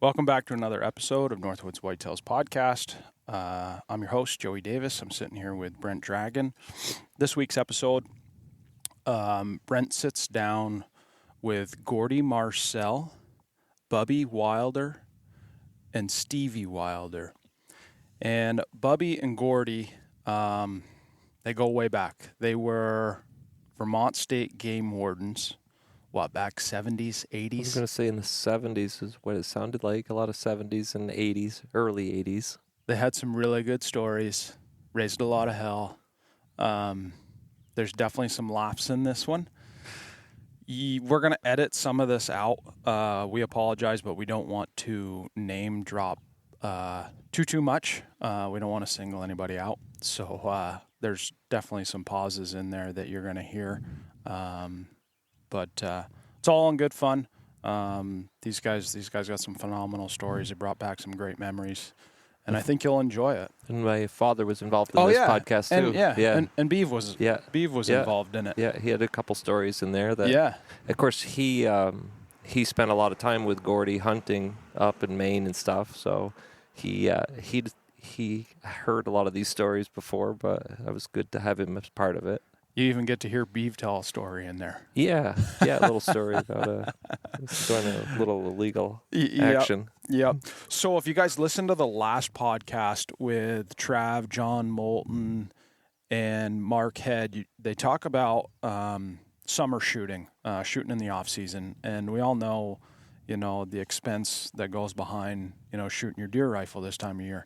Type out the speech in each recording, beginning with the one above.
Welcome back to another episode of Northwoods Whitetails podcast. I'm your host, Joey Davis. I'm sitting here with Brent Dragon. This week's episode, Brent sits down with Gordy Marcel, Bubby Wilder, and Stevie Wilder. And Bubby and Gordy, they go way back. They were Vermont State Game Wardens. What, back 70s, 80s? I was going to say in the 70s is what it sounded like. A lot of 70s and 80s, early 80s. They had some really good stories, raised a lot of hell. There's definitely some laughs in this one. We're going to edit some of this out. We apologize, but we don't want to name drop too much. We don't want to single anybody out. So there's definitely some pauses in there that you're going to hear. But it's all in good fun. These guys got some phenomenal stories. They brought back some great memories, and I think you'll enjoy it. And my father was involved in this podcast too. And Beav was involved in it. Yeah, he had a couple stories in there. That, of course, he spent a lot of time with Gordy hunting up in Maine and stuff. So he heard a lot of these stories before, but it was good to have him as part of it. You even get to hear Beav tell a story in there. Yeah, a little story about doing a little illegal action. Yep. So if you guys listened to the last podcast with Trav, John Moulton, and Mark Head, they talk about summer shooting in the off season, and we all know, the expense that goes behind, shooting your deer rifle this time of year.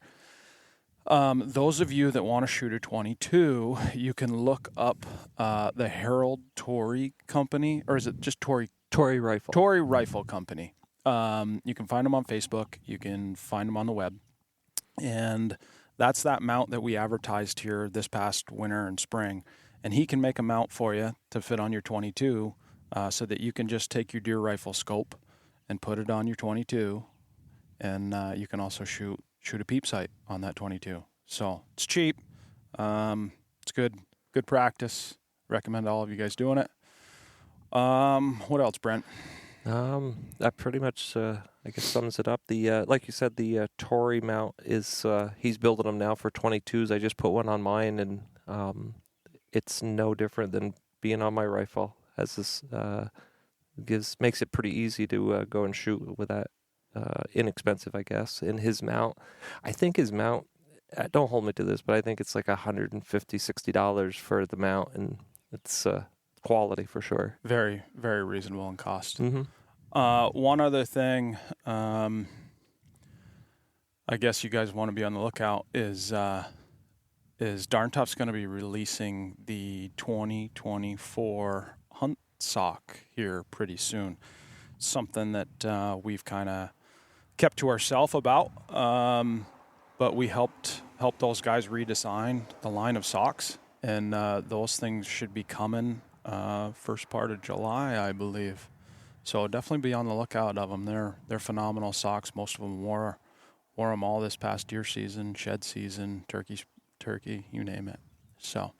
Those of you that want to shoot a 22, you can look up the Harold Torrey Company, or is it just Torrey Rifle? Torrey Rifle Company. You can find them on Facebook. You can find them on the web. And that's that mount that we advertised here this past winter and spring. And he can make a mount for you to fit on your 22 so that you can just take your deer rifle scope and put it on your 22. And you can also shoot a peep sight on that 22. So it's cheap. It's good practice. Recommend all of you guys doing it. What else, Brent? That pretty much, I guess, sums it up. The like you said, the Torrey mount is he's building them now for 22s. I just put one on mine, and it's no different than being on my rifle. Has this makes it pretty easy to go and shoot with that. Inexpensive, I guess, in his mount. I think his mount, don't hold me to this, but I think it's like $150, $60 for the mount, and it's quality for sure. Very, very reasonable in cost. Mm-hmm. One other thing, I guess you guys want to be on the lookout is Darn Tough's going to be releasing the 2024 hunt sock here pretty soon. Something that we've kind of kept to ourselves about, but we helped those guys redesign the line of socks, and those things should be coming first part of July, I believe. So definitely be on the lookout of them. They're phenomenal socks. Most of them wore them all this past deer season, shed season, turkey, you name it. So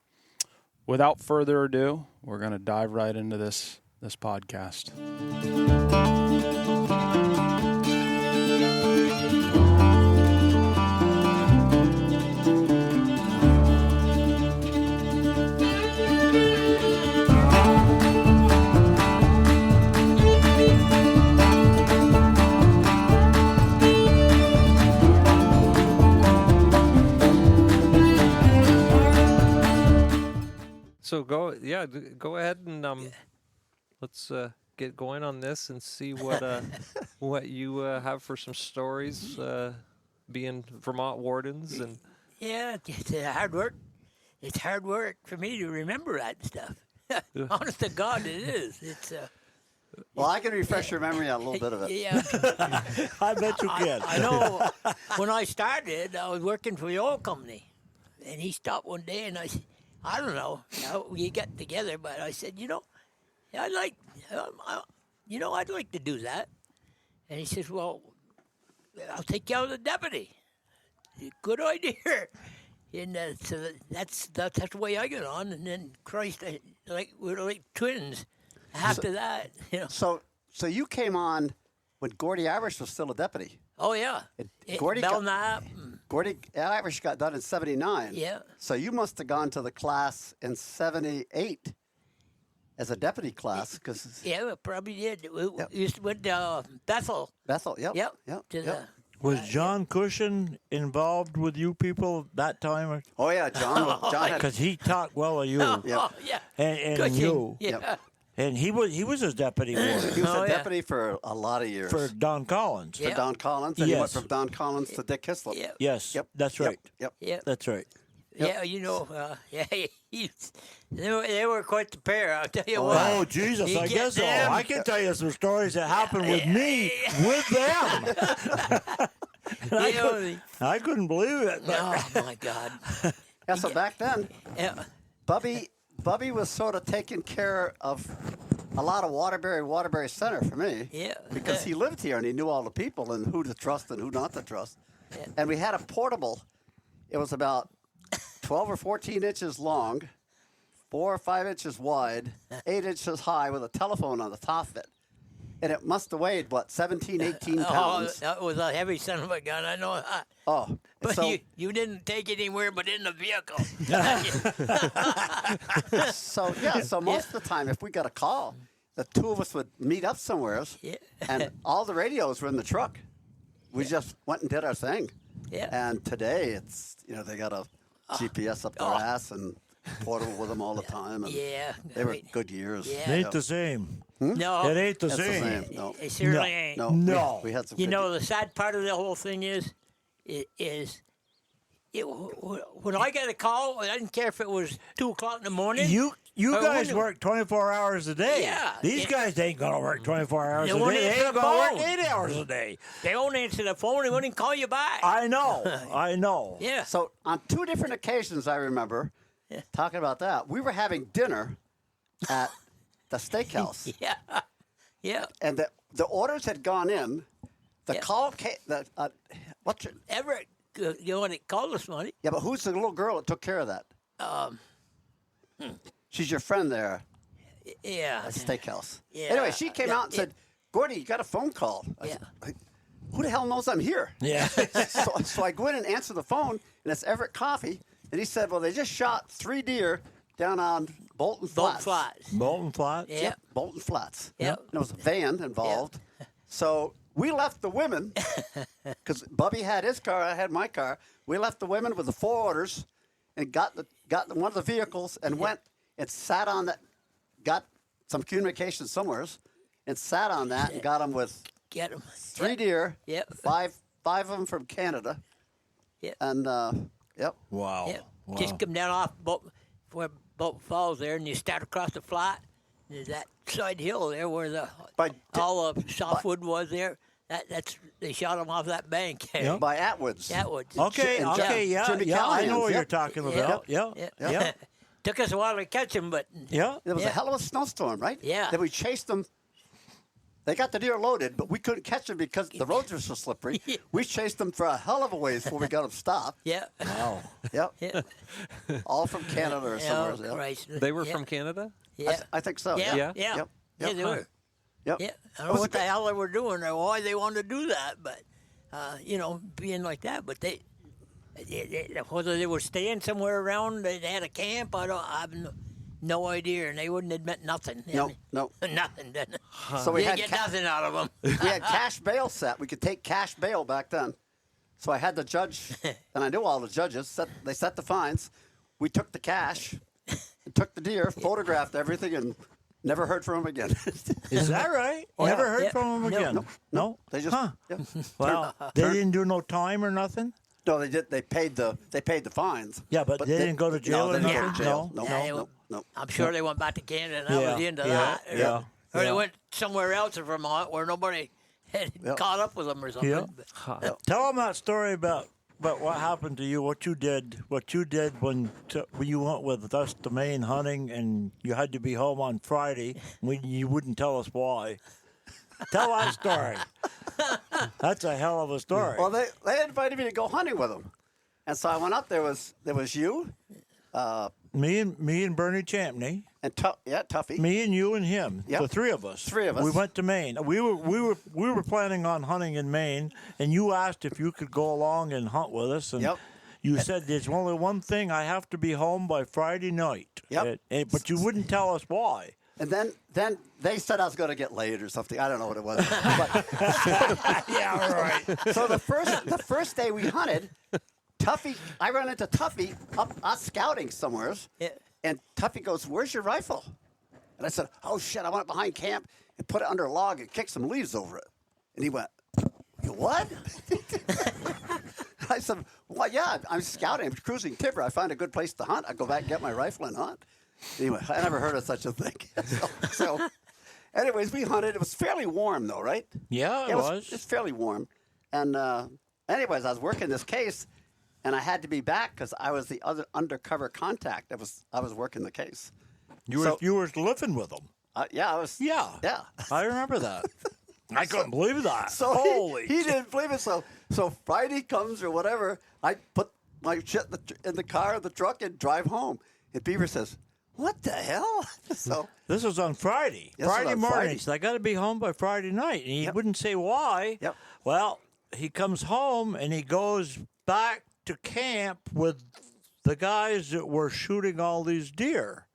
without further ado, we're going to dive right into this podcast. So go ahead and let's get going on this and see what you have for some stories, being Vermont Wardens and. Yeah, it's hard work. It's hard work for me to remember that stuff. Honest to God, it is. It's. Well, I can refresh your memory on a little bit of it. Yeah, I bet you can. I know. When I started, I was working for the oil company, and he stopped one day, and I said, I don't know how we got together, but I said, I'd like to do that. And he says, well, I'll take you out of the deputy. Good idea. And so that's the way I got on. And then Christ, we're like twins. After that, So you came on when Gordy Irish was still a deputy. Oh, yeah. Gordy got- Belknap. Gordy Irish got done in 79. Yeah. So you must have gone to the class in 78 as a deputy class. Cause Yeah, we probably did. We used to went to Bethel. Bethel, yep. Yep. Yep. To yep. Was John Cushion involved with you people that time? Oh, yeah, John had... Because he talked well of you. Oh, Yep. yeah. And Cushing. you. Yeah. Yep. And he was a deputy warden He was Oh, a yeah. deputy for a lot of years. for Don Collins. Yeah. For Don Collins, and he went Yes. from Don Collins to Dick Hislop. Yeah. Yes, Yep. that's right. Yep. Yeah. That's right. Yeah, you know, they were quite the pair, I'll tell you Oh, what. Oh, Jesus, You I get guess so. them. I can tell you some stories that happened with me, with them. You know, I couldn't believe it. but- oh, my God. Yeah, so back then, Yeah. Bubby was sort of taking care of a lot of Waterbury Center for me. Yeah. Because he lived here and he knew all the people and who to trust and who not to trust. Yeah. And we had a portable. It was about 12 or 14 inches long, 4 or 5 inches wide, 8 inches high with a telephone on the top of it. And it must have weighed, what, 17, 18 Oh, pounds? that was a heavy son of a gun, I know that. Oh. But So, you didn't take it anywhere but in the vehicle. so most of the time, if we got a call, the two of us would meet up somewhere, Yeah. and all the radios were in the truck. We just went and did our thing. Yeah. And today, it's, they got a GPS up their ass and portable with them all the time. And Yeah. they were good years. Yeah. It ain't the same. No. It ain't the That's the same. same. No. It certainly No. ain't. No. No. We had some You good know, the sad part of the whole thing is when I got a call, I didn't care if it was 2 o'clock in the morning. You Or guys when- work 24 hours a day. Yeah. These Yeah. guys ain't going to work 24 hours They a won't day. They answer ain't the going to work phone. 8 hours a day. They won't answer the phone. They wouldn't call you back. I know. I know. Yeah. So on 2 different occasions, I remember talking about that. We were having dinner at the steakhouse, Yeah. Yeah. and the orders had gone in. The Yeah. call came. What's your? Everett, you want to call us money? Yeah, but who's the little girl that took care of that? She's your friend there Yeah. at the steakhouse. Yeah. Anyway, she came Yeah, out and said, "Gordy, you got a phone call." I Yeah. said, "Who the hell knows I'm here?" Yeah. so I go in and answer the phone, and it's Everett Coffee, and he said, "Well, they just shot 3 deer down on Bolton Boat Flats." flies. Bolton Flats. Yeah. Yep, Bolton Flats. Yep. And there was a van involved. So we left the women, because Bubby had his car, I had my car. We left the women with the 4 orders and got one of the vehicles and went and sat on that, got some communication somewheres, and sat on that and got them with Get them. 3 deer, Yep. five of them from Canada. Yep. And, yep. Wow. Yep. Wow. Just come down off where Boat Falls there, and you start across the flat. There's that side hill there where all the softwood was there. That's they shot them off that bank. Yep. By Atwoods. Atwoods. Okay, And okay, yeah, Jimmy yeah, I know Callahan's, what you're yep. talking Yeah. about. Yeah, Yeah. yeah, Took us a while to catch them, but yeah. There was Yeah. a hell of a snowstorm, right? Yeah. Then we chased them. They got the deer loaded, but we couldn't catch them because the roads were so slippery. Yeah. We chased them for a hell of a ways before we got them stopped. yeah. Wow. Yep. Yeah. All from Canada or somewhere. Oh, Yep. Christ. They were Yeah. from Canada? Yeah. I think so. Yeah. Yeah. Yeah. Yep. Yeah, Yep. they were. Yep. Yeah. I It don't know was a what the good- hell they were doing or why they wanted to do that, but, being like that. But they whether they were staying somewhere around, they had a camp, I have no idea, and they wouldn't admit nothing. No, no. Nothing. Didn't. So we You had didn't get nothing out of them. we had cash bail set. We could take cash bail back then. So I had the judge, and I knew all the judges. They set the fines. We took the cash, and took the deer, photographed everything, and never heard from them again. Is that right? Oh, Never yeah. heard Yeah. from them No. again. No. They just Huh. yeah. Well, they didn't do no time or nothing. No, they did. They paid the fines. Yeah, but they didn't go to jail no, or they didn't go nothing? to jail. No. No, Yeah, no, no. I'm sure they went back to Canada, and that Yeah, was the end of yeah, that. yeah, Or they yeah. went somewhere else in Vermont where nobody had Yeah. caught up with them or something. Yeah. But- Tell them that story about what happened to you, what you did when you went with us to Maine hunting, and you had to be home on Friday when you wouldn't tell us why. Tell that story. That's a hell of a story. Well, they invited me to go hunting with them, and so I went up. There was you, me and Bernie Champney. And Tuffy. Me and you and him, Yep. the three of us. Three of us. We went to Maine. We were planning on hunting in Maine, and you asked if you could go along and hunt with us. And Yep. you said there's only one thing: I have to be home by Friday night. Yep. But you wouldn't tell us why. And then they said I was going to get laid or something. I don't know what it was. But, Yeah, right. so the first day we hunted, Tuffy, I ran into Tuffy up us scouting somewhere. Yeah. And Tuffy goes, "Where's your rifle?" And I said, "Oh, shit, I went behind camp and put it under a log and kicked some leaves over it." And he went, "You what?" I said, "Well, yeah, I'm scouting. I'm cruising timber. I find a good place to hunt. I go back and get my rifle and hunt." Anyway, I never heard of such a thing. so anyways, we hunted. It was fairly warm, though, right? Yeah, it was. It's fairly warm. And anyways, I was working this case, and I had to be back because I was the other undercover contact. I was working the case. You were living with them. Yeah, I was. Yeah. Yeah. I remember that. I couldn't believe that. So Holy. he didn't believe it. So Friday comes or whatever, I put my shit in the car, the truck, and drive home. And Beaver says, "What the hell?" So This was on Friday. This was Friday on morning. Friday. So I got to be home by Friday night. And he Yep. wouldn't say why. Yep. Well, he comes home and he goes back to camp with the guys that were shooting all these deer.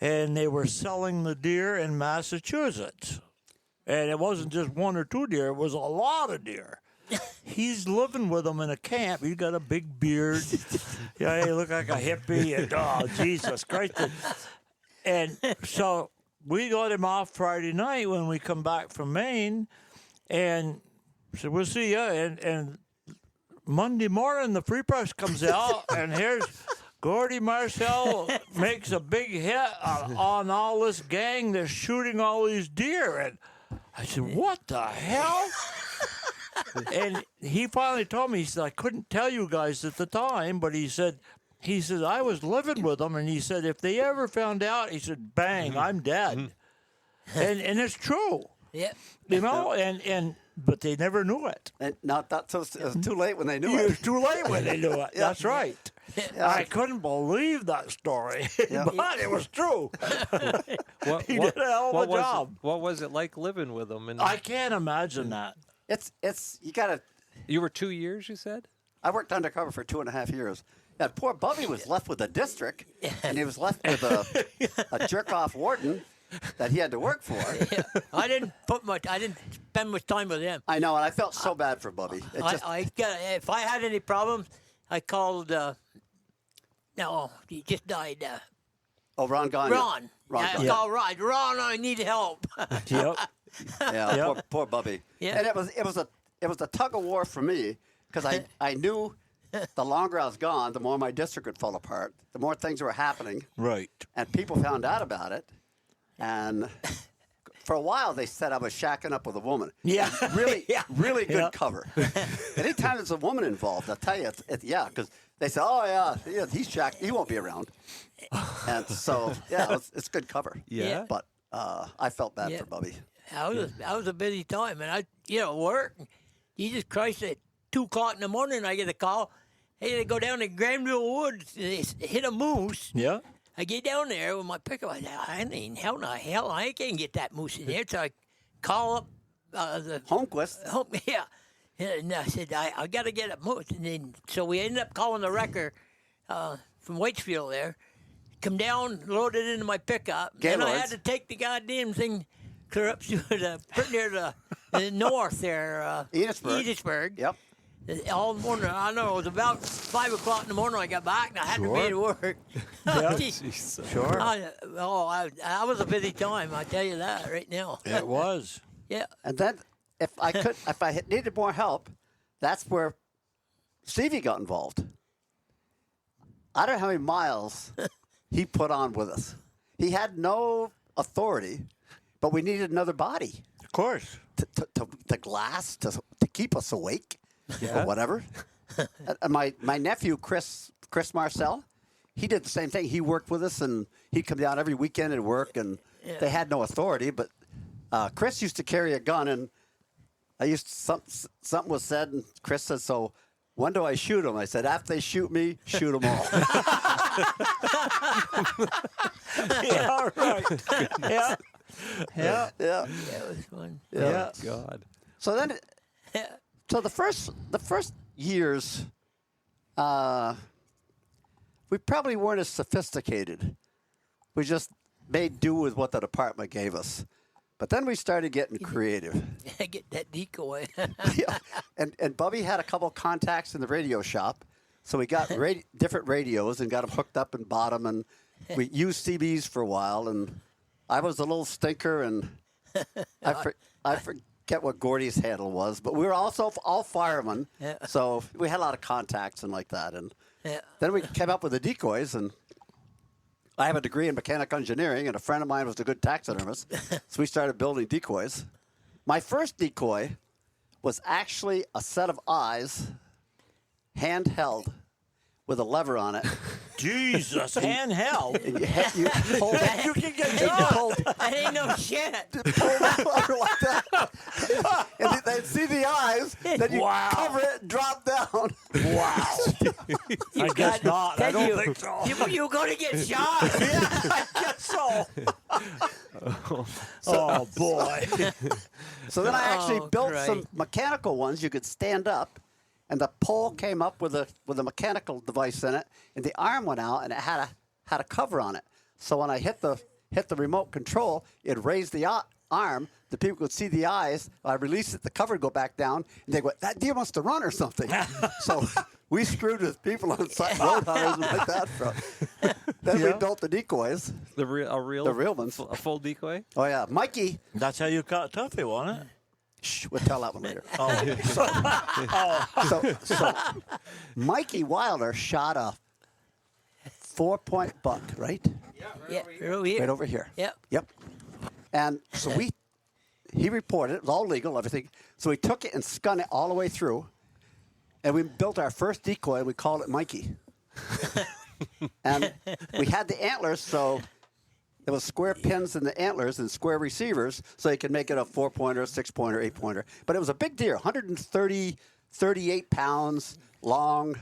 And they were selling the deer in Massachusetts. And it wasn't just one or two deer, it was a lot of deer. He's living with them in a camp. He's got a big beard. Yeah, he looked like a hippie. And, oh, Jesus Christ. And so we got him off Friday night when we come back from Maine. And said, "We'll see ya." And Monday morning, the free press comes out, and here's Gordy Marcel makes a big hit on all this gang that's shooting all these deer. And I said, "What the hell?" And he finally told me, he said, "I couldn't tell you guys at the time, but he said, I was living with them, and he said, if they ever found out, he said, bang, I'm dead." And it's true. Yeah. You know, but they never knew it. And not that, so it was too late when they knew It it. was too late when they knew it. Yeah. That's right. I couldn't believe that story, but it was true. He did a hell of a job. What was it like living with them? And I can't imagine that. It's you gotta. you were 2 years, you said? I worked undercover for 2.5 years. Yeah, poor Bubby was left with the district, and he was left with a jerk-off warden that he had to work for. Yeah. I didn't spend much time with him. I know, and I felt so bad for Bubby. It just, If I had any problems, I called. No, he just died. Ron Gagne. Ron. Ron I Gagne. called Ron. Ron, I need help. Yep. Yeah, Yep. poor Bubby. Yeah. And it was a tug of war for me because I knew the longer I was gone, the more my district would fall apart, the more things were happening, Right. and people found out about it. And for a while, they said I was shacking up with a woman. Yeah. Really good Yeah. cover. Anytime there's a woman involved, I'll tell you, yeah, because they say, "Oh yeah, he's shacked. He won't be around." And so yeah, it's good cover. Yeah. But I felt bad Yeah. for Bubby. That was a busy time, and work. Jesus Christ, at 2:00 in the morning, I get a call. Hey, they go down to Granville Woods. They hit a moose. Yeah. I get down there with my pickup. I said, hell in the hell, I can't get that moose in there. So I call up the Holmquist. yeah. And I said, I got to get a moose. And then, so we ended up calling the wrecker from Waitsfield there. Come down, load it into my pickup. Then I had to take the goddamn thing clear up to pretty near the north there. Edithsburg. Yep. All morning. I know it was about 5 o'clock in the morning. I got back and I had to be to work. Yeah. Sure. I was a busy time. I tell you that right now. It was. Yeah. And then if I needed more help, that's where Stevie got involved. I don't know how many miles he put on with us. He had no authority, but we needed another body Of course. to glass, to keep us awake Yeah. or whatever. And my nephew, Chris Marcel, he did the same thing. He worked with us, and he'd come down every weekend and work, and they had no authority. But Chris used to carry a gun, and something was said, and Chris said, "So when do I shoot them?" I said, "After they shoot me, shoot them all." Yeah, right. Yeah. Yeah. Yeah. That was fun. Yeah. God. So then, so the first years, we probably weren't as sophisticated. We just made do with what the department gave us. But then we started getting creative. Get that decoy. Yeah. And Bubby had a couple contacts in the radio shop. So we got different radios and got them hooked up and bought them. And we used CBs for a while. And I was a little stinker. And I forget what Gordy's handle was. But we were also all firemen. Yeah. So we had a lot of contacts and like that. And Yeah. then we came up with the decoys. And I have a degree in mechanical engineering, and a friend of mine was a good taxidermist, so we started building decoys. My first decoy was actually a set of eyes, handheld, with a lever on it. Jesus, handheld. And you hold You can get and you shot. pulled, That ain't no shit. pull that lever like that. And they'd see the eyes, then you Wow. cover it and drop down. Wow. I guess not. I don't think so. You're going to get shot. I guess so. Oh, boy. So then I actually Oh, built great. some mechanical ones you could stand up, and the pole came up with a mechanical device in it, and the arm went out, and it had a cover on it. So when I hit the remote control, it raised the arm. The people could see the eyes. I released it, the cover would go back down, and they go, "That deer must have run or something." So we screwed with people on site, road hunters and like that. Then we built the decoys. The real ones. a full decoy. Oh yeah, Mikey. That's how you caught Tuffy, wasn't it? Shh, we'll tell that one later. Oh. So Mikey Wilder shot a 4-point buck, right? Yeah, over here. Right over here. Yep. Yep. And so he reported, it was all legal, everything. So we took it and spun it all the way through. And we built our first decoy, and we called it Mikey. And we had the antlers, so there was square pins in the antlers and square receivers, so you could make it a 4-pointer, 6-pointer, 8-pointer. But it was a big deer, 38 pounds long.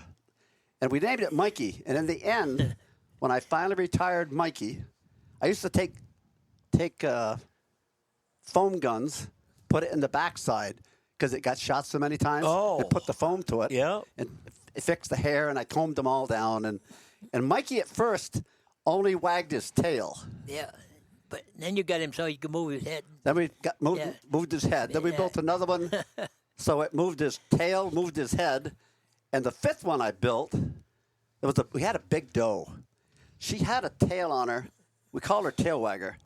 And we named it Mikey. And in the end, when I finally retired Mikey, I used to take foam guns, put it in the backside because it got shot so many times. Oh. And put the foam to it. Yeah. And fixed the hair, and I combed them all down. And Mikey at first only wagged his tail. Yeah. But then you got him so he could move his head. Then we Yeah. moved his head. Then we Yeah. built another one, so it moved his tail, moved his head. And the fifth one I built, we had a big doe. She had a tail on her. We called her tail wagger.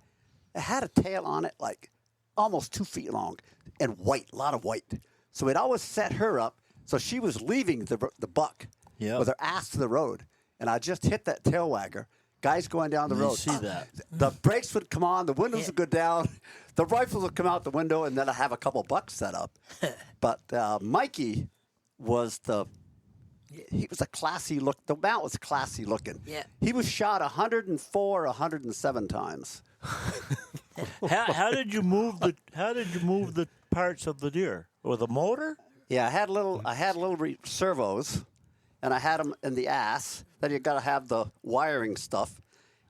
It had a tail on it like almost 2 feet long and white, a lot of white. So we'd always set her up so she was leaving the buck Yeah. with her ass to the road. And I just hit that tail wagger. Guys going down the You road. see that. The brakes would come on, the windows Yeah. would go down, the rifles would come out the window, and then I'd have a couple bucks set up. But Mikey was he was a classy look. The mount was classy looking. Yeah. He was shot 104, 107 times. How did you move the parts of the deer with a motor? Yeah, I had little servos, and I had them in the ass. Then you got to have the wiring stuff,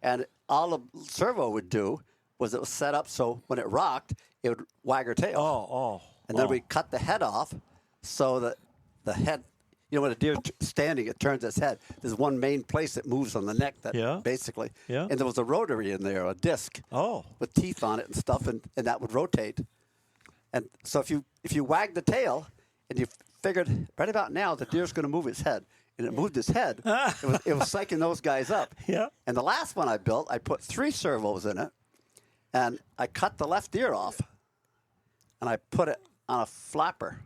and all the servo would do was it was set up so when it rocked, it would wag her tail. Oh. And then we cut the head off so that the head, when a deer's standing, it turns its head. There's one main place that moves on the neck basically. Yeah. And there was a rotary in there, a disc Oh. with teeth on it and stuff, and that would rotate. And so if you wag the tail and you figured right about now the deer's going to move his head, and it moved his head, it was psyching those guys up. Yeah. And the last one I built, I put 3 servos in it, and I cut the left ear off, and I put it on a flapper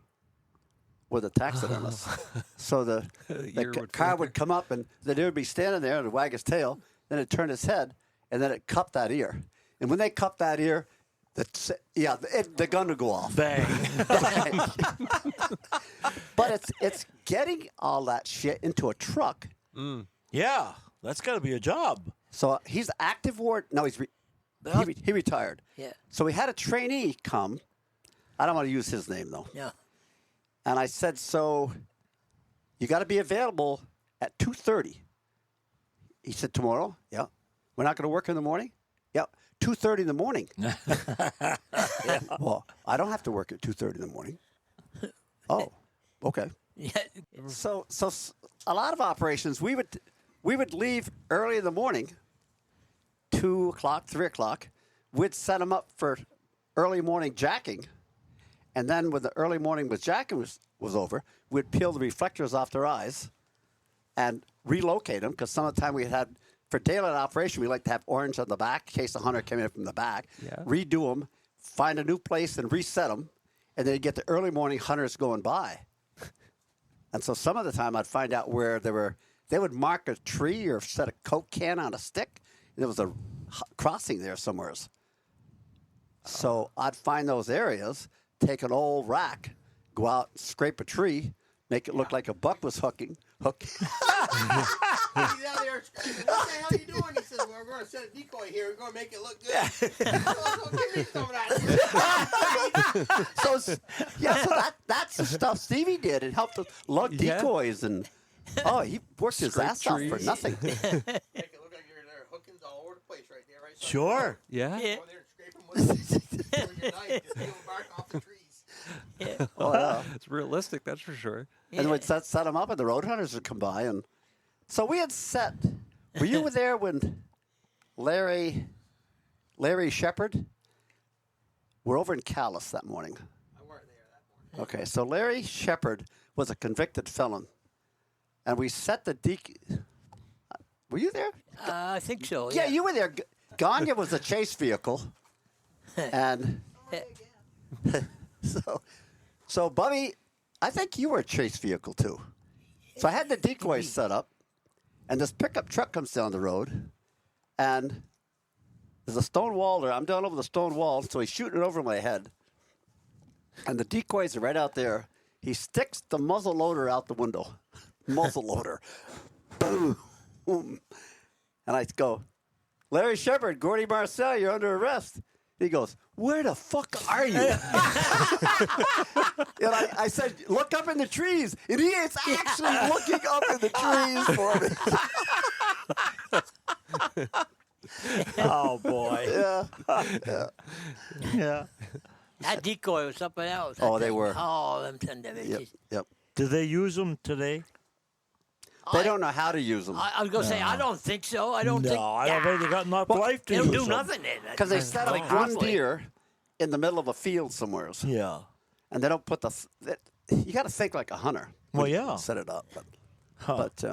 with a taxidermist. So the Ear would car flapper. would come up, and the deer would be standing there and wag his tail, then it'd turn his head, and then it cupped that ear. And when they cupped that ear, the gun would go off. Bang. But it's getting all that shit into a truck. Yeah. That's got to be a job. So he's active ward. No, he retired. Yeah. So we had a trainee come. I don't want to use his name though. No. And I said, so you got to be available at 2:30. He said, tomorrow? Yeah. We're not going to work in the morning? Yeah, 2:30 in the morning. Yeah. Well, I don't have to work at 2:30 in the morning. Oh, okay. Yeah. So a lot of operations, we would leave early in the morning, 2 o'clock, 3 o'clock. We'd set them up for early morning jacking. And then when the early morning with jacking was over, we'd peel the reflectors off their eyes and relocate them, because some of the time we had, for daylight operation, we like to have orange on the back in case the hunter came in from the back. Yeah. Redo them, find a new place and reset them, and then you get the early morning hunters going by. And so some of the time I'd find out where they would mark a tree or set a Coke can on a stick, and there was a crossing there somewhere. So I'd find those areas, take an old rack, go out, scrape a tree, make it look like a buck was hooking. He's out there screaming, what the hell are you doing? He says, well, we're going to set a decoy here. We're going to make it look good. So give me some of that. So that's the stuff Stevie did. It helped us lug decoys, and he worked his ass off for nothing. Make it look like you're there. Hookings all over the place right there, right? Sure. Yeah. Yeah. Go there and scrape them with your knife. Just peel the bark off the trees. Yeah. Oh, yeah. It's realistic, that's for sure. And we'd set them up, and the road hunters would come by. And so we had set. Were you there when Larry Shepard? We're over in Calais that morning. I weren't there that morning. Okay, so Larry Shepard was a convicted felon, and we set the Were you there? I think so. Yeah, you were there. Ganya was a chase vehicle, and so Bubby, I think you were a chase vehicle too. So I had the decoys set up, and this pickup truck comes down the road, and there's a stone wall there. I'm down over the stone wall, so he's shooting it over my head, and the decoys are right out there. He sticks the muzzle loader out the window. Muzzle loader. Boom. And I go, Larry Shepard, Gordy Marcel, you're under arrest. He goes, where the fuck are you? And I said, look up in the trees. And he is actually looking up in the trees for me. Oh, boy. Yeah. Yeah. That decoy was something else. Oh, they were. Oh, them son of a Yep. bitches. Yep. Do they use them today? They don't know how to use them. I was going to say, I don't think so. I don't think. I don't think they got enough life to They use don't do them. nothing then. Because they set up Quite one honestly. deer in the middle of a field somewhere. Yeah. And they don't put you got to think like a hunter. Well, when you yeah. set it up. Huh. But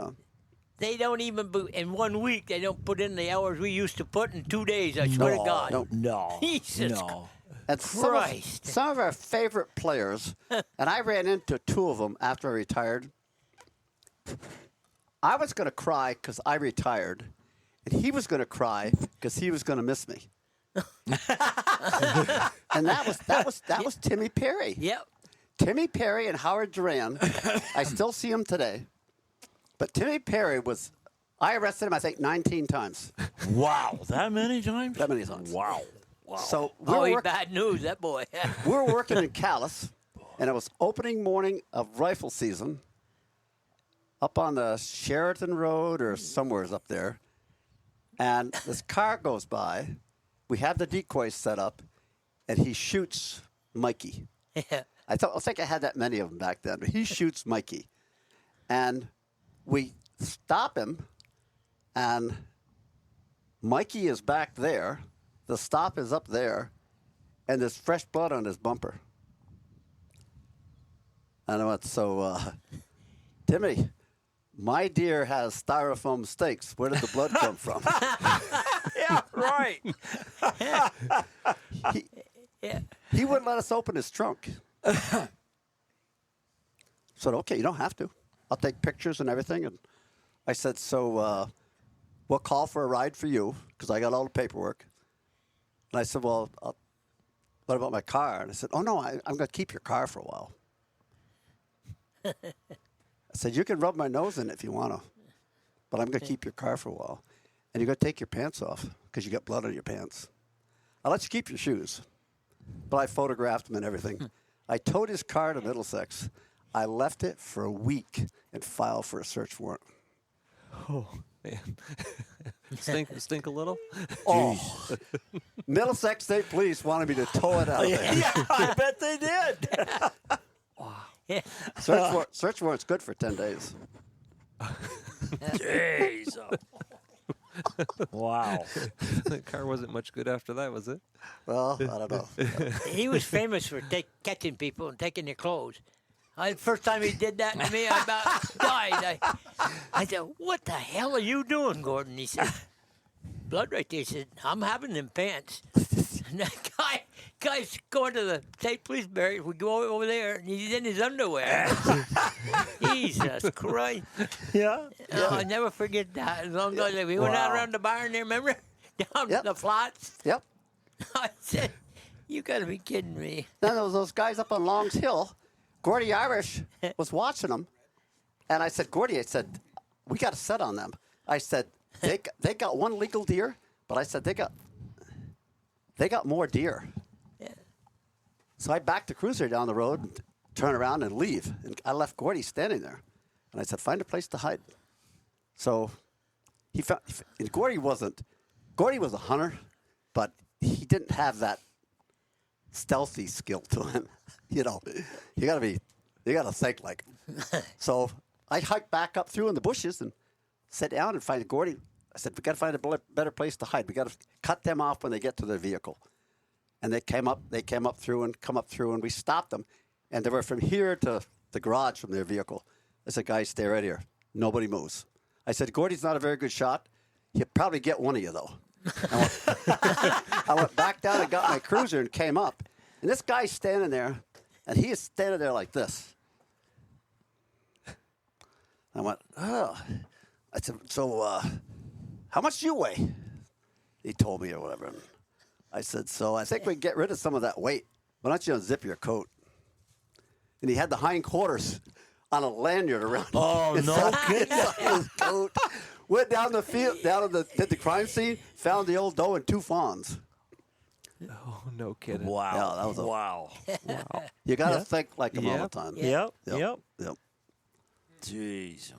They don't even, in 1 week, they don't put in the hours we used to put in 2 days, I swear to God. no. No. Jesus No. and Christ. some of our favorite players, and I ran into two of them after I retired. I was going to cry because I retired, and he was going to cry because he was going to miss me. And that was Timmy Perry. Yep. Timmy Perry and Howard Duran. I still see him today. But Timmy Perry I arrested him, I think, 19 times. Wow. That many times? That many times. Wow. So He's bad news, that boy. we were working in Calais, and it was opening morning of rifle season up on the Sheraton Road or somewheres up there. And this car goes by. We have the decoys set up, and he shoots Mikey. Yeah. I think I had that many of them back then, but he shoots Mikey. And we stop him, and Mikey is back there. The stop is up there, and there's fresh blood on his bumper. And I went, Timmy, my deer has styrofoam steaks. Where did the blood come from? Yeah, right. He wouldn't let us open his trunk. Said, okay, you don't have to. I'll take pictures and everything. And I said, we'll call for a ride for you because I got all the paperwork. And I said, well, what about my car? And I said, oh, no, I'm going to keep your car for a while. I said, you can rub my nose in it if you want to, but I'm going to keep your car for a while. And you're going to take your pants off because you got blood on your pants. I'll let you keep your shoes. But I photographed him and everything. I towed his car to Middlesex. I left it for a week and filed for a search warrant. Oh, man. Stink a little? Oh, Middlesex State Police wanted me to tow it out of there. Yeah, I bet they did. Search warrant's good for 10 days. Jeez. Wow. The car wasn't much good after that, was it? Well, I don't know. He was famous for catching people and taking their clothes. First time he did that to me, I about died. I said, "What the hell are you doing, Gordon?" He said, "Blood right there." He said, "I'm having them pants." And that guy's going to the state police barracks. We go over there, and he's in his underwear. Jesus Christ. Yeah. Oh, I'll never forget that. As long as we went out around the barn there, remember? Down Yep. the flats. Yep. I said, "You got to be kidding me." Then there was those guys up on Longs Hill. Gordy Irish was watching them. And I said, Gordy, I said, we got a set on them. I said, they got one legal deer, but I said, they got more deer. Yeah. So I backed the cruiser down the road and turn around and leave. And I left Gordy standing there. And I said, find a place to hide. So he found, and Gordy was a hunter, but he didn't have that stealthy skill to him. You know, you gotta think like him. So I hiked back up through in the bushes and sat down and find Gordy. I said, we got to find a better place to hide. We got to cut them off when they get to their vehicle. And they came up through, and we stopped them. And they were from here to the garage from their vehicle. I said, guys, stay right here. Nobody moves. I said, Gordy's not a very good shot. He'll probably get one of you, though. I went back down and got my cruiser and came up. And this guy's standing there, and he is standing there like this. I went, oh. I said, so how much do you weigh? He told me or whatever. And I said, so I think we can get rid of some of that weight. Why don't you unzip your coat? And he had the hindquarters on a lanyard around his coat. Went down the field, did the crime scene, found the old doe and 2 fawns. Oh, no kidding. Wow. Yeah, that was wow. Wow. You got to think like him all the time. Yep. Yep. Jeez.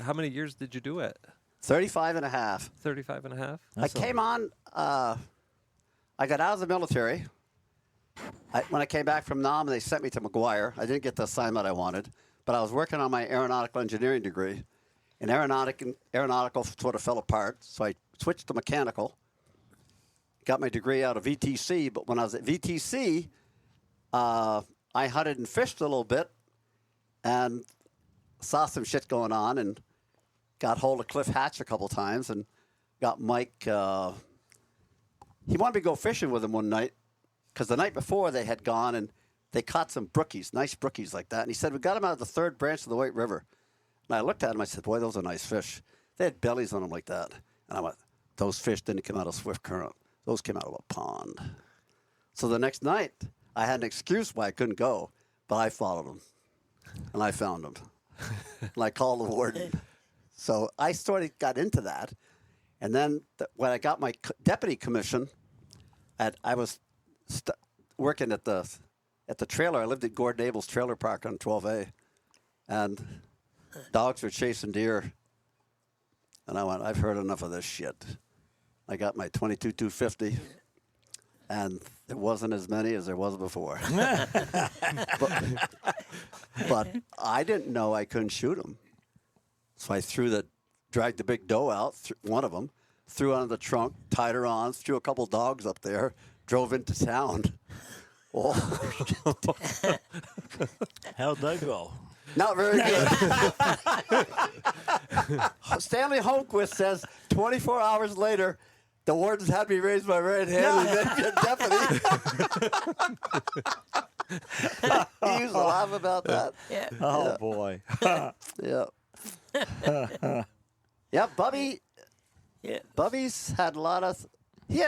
How many years did you do it? 35 and a half. 35 and a half? I came on, I got out of the military. When I came back from Nam, they sent me to McGuire. I didn't get the assignment I wanted, but I was working on my aeronautical engineering degree. And aeronautical sort of fell apart, so I switched to mechanical. Got my degree out of VTC, but when I was at VTC, I hunted and fished a little bit and saw some shit going on and got hold of Cliff Hatch a couple times and got Mike. He wanted me to go fishing with him one night because the night before they had gone and they caught some brookies, nice brookies like that. And he said, we got them out of the 3rd branch of the White River. And I looked at them, I said, boy, those are nice fish. They had bellies on them like that. And I went, those fish didn't come out of Swift Current. Those came out of a pond. So the next night, I had an excuse why I couldn't go, but I followed them. And I found them. And I called the warden. So I sort of got into that. And then when I got my deputy commission, I was working at the trailer. I lived at Gordon Abel's trailer park on 12A. And dogs were chasing deer. And I went, I've heard enough of this shit. I got my 22-250, and there wasn't as many as there was before. but I didn't know I couldn't shoot them. So I dragged the big doe out, one of them, threw it on the trunk, tied her on, threw a couple dogs up there, drove into town. Oh, How'd that go? not very good. Stanley Holmquist says 24 hours later, the wardens had me raise my right hand and then get deputy. He used to laugh about that. Yeah. Oh, boy. Yeah. Yeah, Bubby. Yeah. Bubby's had a lot of. He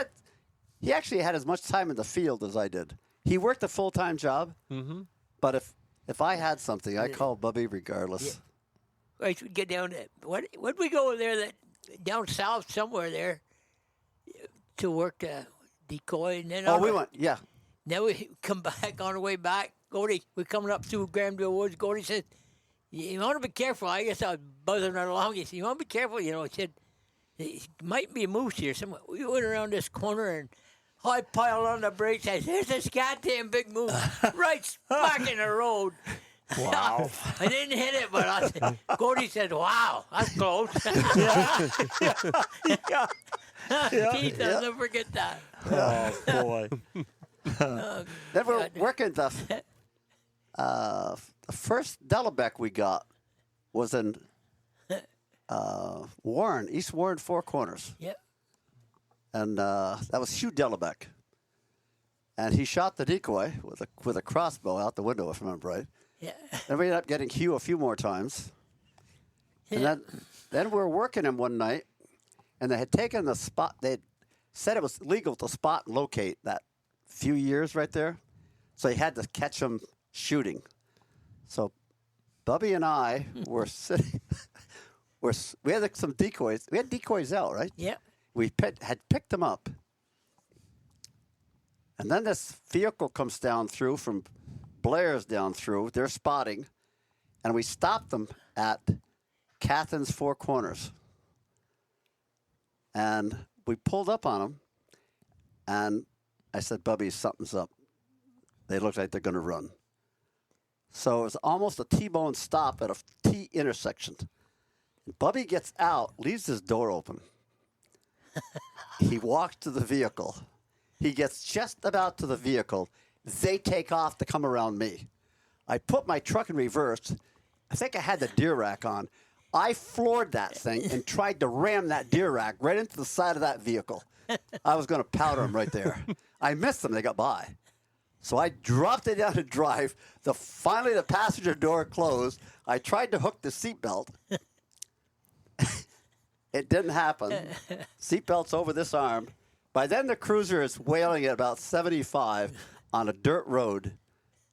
actually had as much time in the field as I did. He worked a full-time job, but if I had something, I called Bubby regardless. Right, we get down to when we go there that down south somewhere there to work the decoy and then We went. Yeah. Then we come back on the way back. Gordy, we're coming up through Granville Woods. Gordy said, "You want to be careful." I guess I was buzzing right along. He said, "You want to be careful." You know, he said, There might be a moose here somewhere. We went around this corner and I piled on the brakes. I said, "There's this goddamn big moose right smack in the road." Wow. I didn't hit it, but Gordy said, "Wow, that's close." Keith, I'll never forget that. Oh, boy. Then we're working the first Delabec we got was in Warren, East Warren, Four Corners. Yep. And that was Hugh Delabec. And he shot the decoy with a crossbow out the window, if I remember right. Yeah. Then we ended up getting Hugh a few more times. And then we were working him one night, and they had taken the spot. They had said it was legal to spot and locate that few years right there. So he had to catch him shooting. So Bubby and I were sitting. We had some decoys. We had decoys out, right? Yep. We had picked them up. And then this vehicle comes down through from Blair's down through. They're spotting. And we stopped them at Cathin's Four Corners. And we pulled up on them. And I said, "Bubby, something's up. They look like they're going to run." So it was almost a T-bone stop at a T intersection. Bubby gets out, leaves his door open. He walks to the vehicle. He gets just about to the vehicle. They take off to come around me. I put my truck in reverse. I think I had the deer rack on. I floored that thing and tried to ram that deer rack right into the side of that vehicle. I was going to powder them right there. I missed them. They got by. So I dropped it down to drive. Finally, the passenger door closed. I tried to hook the seatbelt. It didn't happen. Seatbelt's over this arm. By then, the cruiser is wailing at about 75 on a dirt road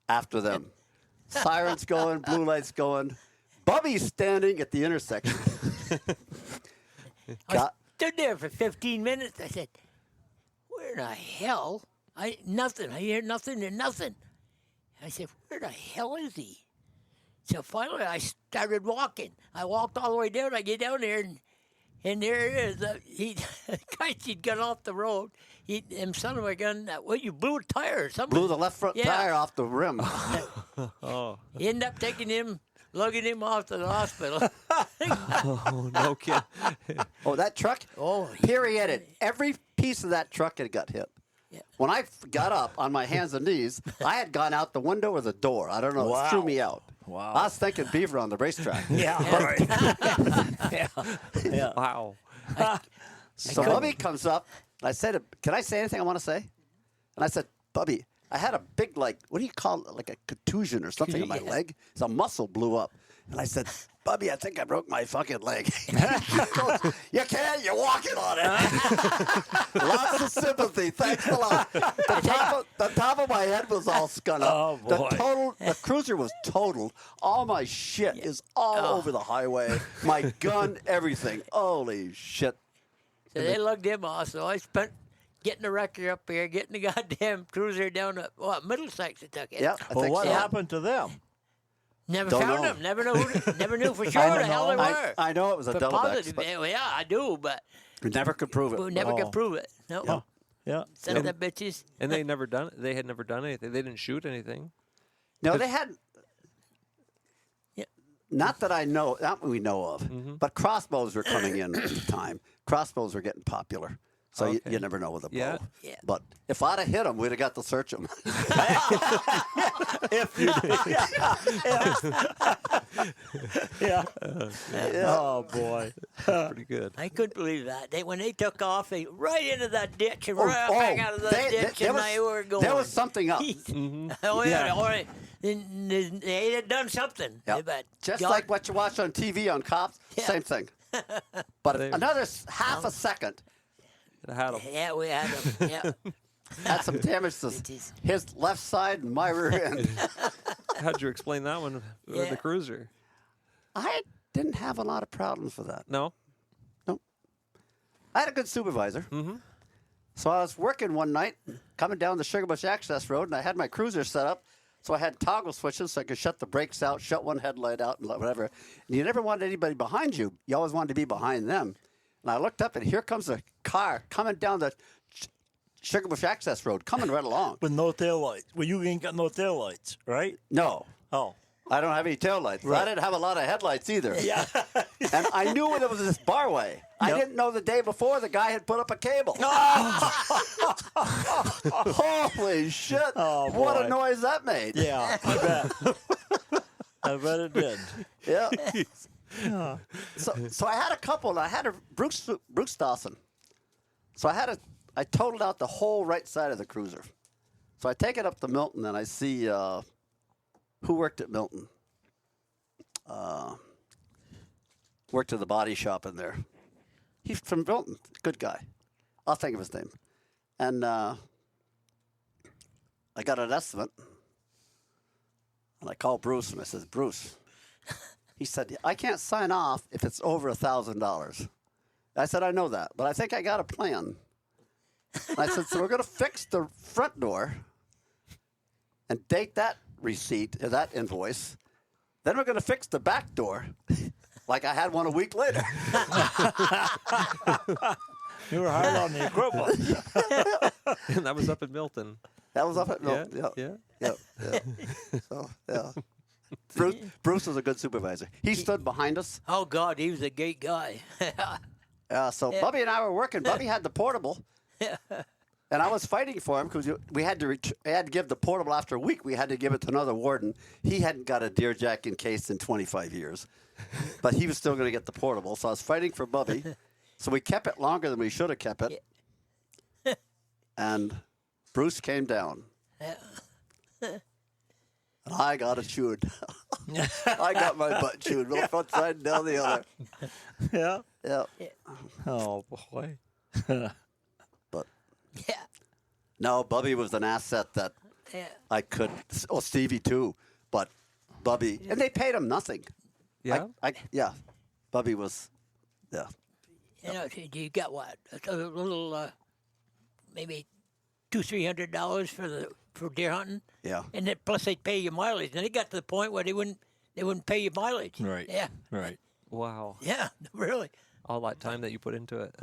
after them. Sirens going, blue lights going. Bubby's standing at the intersection. I stood there for 15 minutes. I said, "Where the hell?" Nothing. I hear nothing and nothing. I said, "Where the hell is he?" So finally, I started walking. I walked all the way down. I get down there, and there it is. He'd got off the road. Son of a gun, you blew a tire or something. Blew the left front tire off the rim. He ended up taking him, lugging him off to the hospital. Oh, no kidding. Oh, that truck? Oh, Period. Every piece of that truck had got hit. Yeah. When I got up on my hands and knees, I had gone out the window or the door. I don't know. Wow. It threw me out. Wow. I was thinking Beaver on the racetrack. Yeah, right. Yeah. Wow. So Bubby comes up. And I said, "Can I say anything I want to say?" And I said, "Bubby, I had a big, what do you call it, like a contusion or something in my leg? So a muscle blew up." And I said, "Bubby, I think I broke my fucking leg." He goes, "You can't. You're walking on it." Lots of sympathy. Thanks a lot. The top of my head was all scun up. Oh, boy. The cruiser was totaled. All my shit is all over the highway. My gun, everything. Holy shit. So they lugged him off. So I spent getting the wrecker up here, getting the goddamn cruiser down to Middlesex. It took it. Yeah, I Well, think what so. happened to them? Never Don't found know. them. Never knew for sure who the hell they were. I know it was a For double positive, but yeah, I do, but we never could prove it. we never Oh. could prove it. No, Yeah. Yeah. sent the bitches. And they had never done anything. They didn't shoot anything. No, they had. Yeah. Not that I know, not we know of, but crossbows were coming in at the time. Crossbows were getting popular, so Okay. you never know with a bow. Yeah. Yeah. But if I'd have hit them, we'd have got to search them. If you did. Yeah. Oh, boy. Pretty good. I couldn't believe that. When they took off, they right into that ditch and Oh, right back out of the ditch, there and was- they were going. There was something up. Oh yeah, Yeah. or they had done something. Yep. But Just God- like what you watch on TV on cops, Yeah. same thing. But They- another half a second It had 'em. Yeah, we had them. Yeah. had some damage to Bitches. his left side and my rear end. How'd you explain that one with Yeah. the cruiser? I didn't have a lot of problems with that. No. I had a good supervisor. Mm-hmm. So I was working one night, coming down the Sugarbush Access Road, and I had my cruiser set up. So I had toggle switches so I could shut the brakes out, shut one headlight out, and whatever. And you never wanted anybody behind you. You always wanted to be behind them. And I looked up, and here comes a car coming down the Sugarbush Access Road, coming right along. With no taillights. Well, you ain't got no taillights, right? No. Oh. I don't have any taillights. Right. I didn't have a lot of headlights either. Yeah. And I knew it was this barway. I didn't know the day before the guy had put up a cable. Holy shit. Oh, what boy. a noise that made. Yeah, I bet. I bet it did. Yeah. So I had a couple, and I had a Bruce Dawson. So I totaled out the whole right side of the cruiser. So I take it up to Milton, and I see who worked at Milton. Worked at the body shop in there. He's from Milton, good guy. I'll think of his name. And I got an estimate, and I called Bruce, and I said, Bruce, he said, I can't sign off if it's over $1,000. I said, I know that, but I think I got a plan. And I said, so we're going to fix the front door and date that receipt, that invoice. Then we're going to fix the back door like I had one a week later. You were hard on the equipment. And that was up in Milton. That was up at Milton. Yeah. Yeah. So, yeah. Bruce was a good supervisor. He stood behind us. Oh, God, he was a great guy. So Bubby and I were working. Bubby had the portable. And I was fighting for him because we had to give the portable after a week. We had to give it to another warden. He hadn't got a deer jack encased in 25 years. But he was still going to get the portable. So I was fighting for Bubby. So we kept it longer than we should have kept it. And Bruce came down. And I got it chewed. I got my butt chewed, one front side and down the other. Yeah. Yeah. Oh, boy. But Yeah. no, Bubby was an asset that Yeah. I could. Oh, Stevie too. But Bubby, and they paid him nothing. Yeah. Yeah. Bubby was, yeah. You know, you got what? A little, maybe $200-300 for deer hunting, Yeah. and then plus they'd pay you mileage. And it got to the point where they wouldn't pay you mileage. Right. Yeah. Right. Wow. Yeah. Really. All that time that you put into it.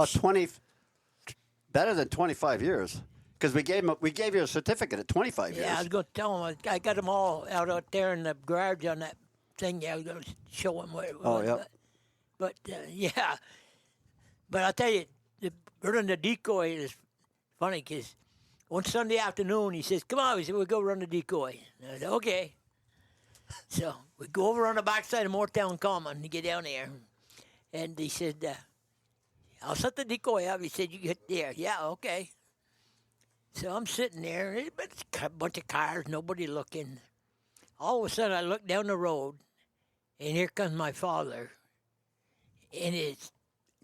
Better than 25 years. Because we gave you a certificate at 25 years. Yeah, I was going to tell them. I got them all out there in the garage on that thing. Yeah, I was going to show them what it was. Oh, yeah. But yeah. But I'll tell you, running the decoy is funny because one Sunday afternoon he says, "Come on," he said, "we'll go run the decoy." And I said, "Okay." So we go over on the backside of Moortown Common to get down there. And he said, "I'll set the decoy up." He said, "You get there." Yeah, okay. So I'm sitting there, it's a bunch of cars, nobody looking. All of a sudden, I look down the road, and here comes my father, and it's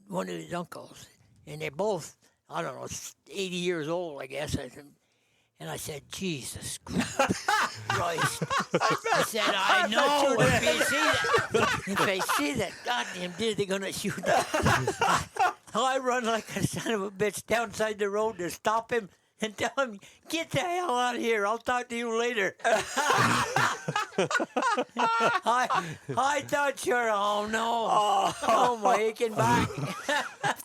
one of his uncles, and they're both, I don't know, 80 years old, I guess. And I said, "Jesus Christ." I said, "I know. If they see that goddamn deer, they're going to shoot him." I run like a son of a bitch downside the road to stop him and tell him, "Get the hell out of here. I'll talk to you later." I thought, sure, oh no. Oh, my aching back.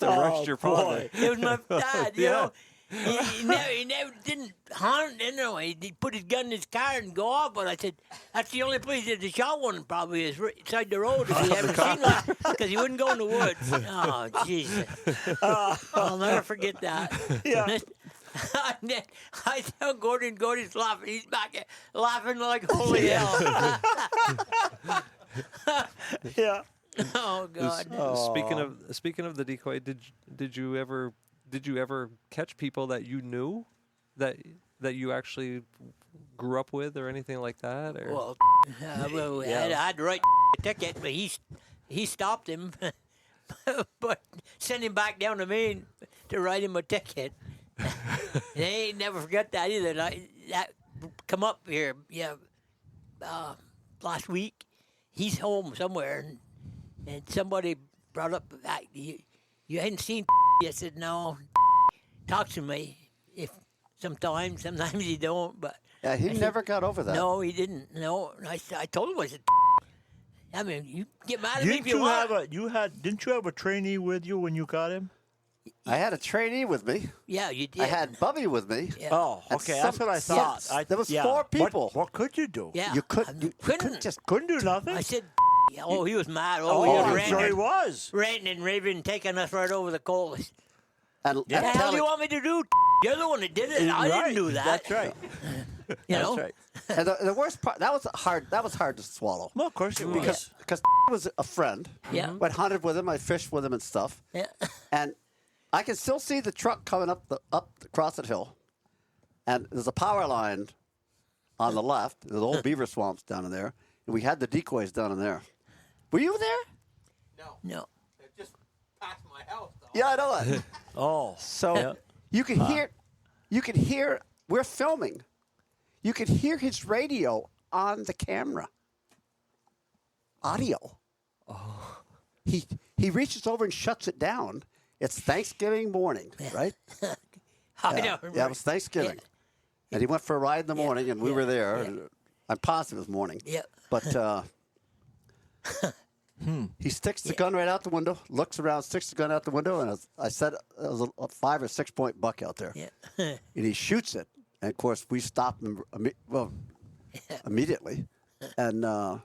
To rush your father. It was my dad, you know. He never didn't hunt anyway. He'd put his gun in his car and go off. But I said, that's the only place that the shot one probably is right side the road if he ever seen one, because he wouldn't go in the woods. Oh, Jesus. I'll never forget that. Yeah. I tell Gordy's laughing. He's back there laughing like holy hell. Yeah. Oh, God. Speaking of the decoy, did you ever catch people that you knew that you actually grew up with or anything like that? Or? Well, I had to write a ticket, but he stopped him, but sent him back down to Maine to write him a ticket. And I ain't never forgot that either. That come up here, last week. He's home somewhere, and somebody brought up that you hadn't seen. I said, "No." Talks to me sometimes he don't, but Yeah, he never got over that. no, he didn't. No, and I told him, I said, I mean, you get mad at me if you want. Didn't you have a trainee with you when you got him? I had a trainee with me. Yeah, you did. I had Bubby with me. Yeah. Oh, And okay. That's what I thought. There was 4 people. What could you do? Yeah. You couldn't Couldn't do nothing. I said, oh, he was mad. Oh, he was I'm ranting, sure he was. ranting and raving, taking us right over the coals. And What the hell do you want me to do? You're the one that did it. I didn't do that. That's right. You know? That's right. And the worst part, that was hard to swallow. Well, of course it was. Because was a friend. Yeah. Went hunted with him. I fished with him and stuff. Yeah. And I can still see the truck coming up across the hill. And there's a power line on the left. There's old beaver swamps down in there. And we had the decoys down in there. Were you there? No. It just past my house, though. Yeah, I know that. Oh. So you can hear, we're filming. You can hear his radio on the camera. Audio. Oh. He reaches over and shuts it down. It's Thanksgiving morning, right? I don't remember. Yeah, it was Thanksgiving. And he went for a ride in the morning, and we were there. Yeah. I'm positive it was morning. Yeah. But he sticks the gun right out the window, looks around, sticks the gun out the window, and I said there was a 5 or 6 point buck out there. Yeah. And he shoots it. And, of course, we stopped him immediately. And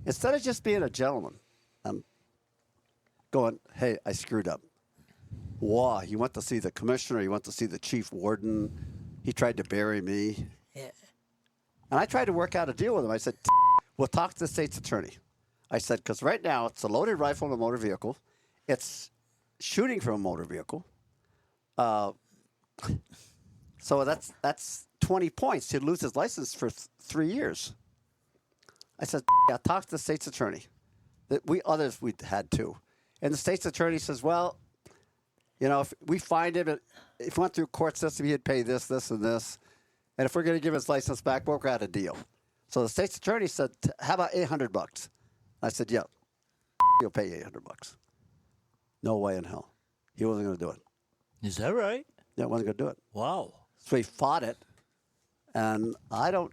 instead of just being a gentleman, going, hey, I screwed up. Wow, you went to see the commissioner, you went to see the chief warden. He tried to bury me. Yeah. And I tried to work out a deal with him. I said, we'll talk to the state's attorney. I said, because right now it's a loaded rifle in a motor vehicle. It's shooting from a motor vehicle. So that's 20 points. He'd lose his license for 3 years. I said, yeah, talk to the state's attorney. We had too. And the state's attorney says, well, you know, if we find him, if he went through court system, he'd pay this, this, and this. And if we're going to give his license back, we'll work out a deal. So the state's attorney said, how about $800? I said, yeah, he'll pay $800. No way in hell. He wasn't going to do it. Is that right? Yeah, wasn't going to do it. Wow. So he fought it. And I don't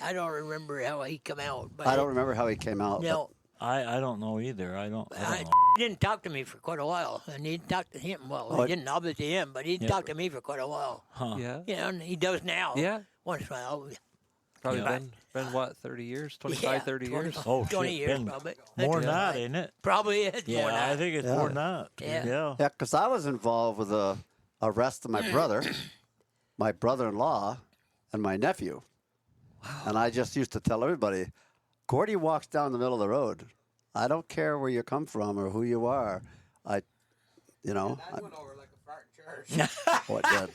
remember how he come out. But I don't remember how he came out. No. I don't know either. I don't know. He didn't talk to me for quite a while, and he talked to him. Well, Oh, he didn't obviously him, but he talked to me for quite a while. Huh. Yeah. You know, and he does now. Yeah. Once in a while. Probably Yeah. been what, 30 years? 25, Yeah, 30 years? 20 shit, years, been probably. More than That's that, ain't it? Probably is Yeah, more than that. I think it's Yeah. more than that. Yeah. Yeah. Yeah, because I was involved with the arrest of my brother, my brother-in-law, and my nephew. Wow. And I just used to tell everybody, Gordy walks down the middle of the road. I don't care where you come from or who you are. That went over like a fart in church. What did?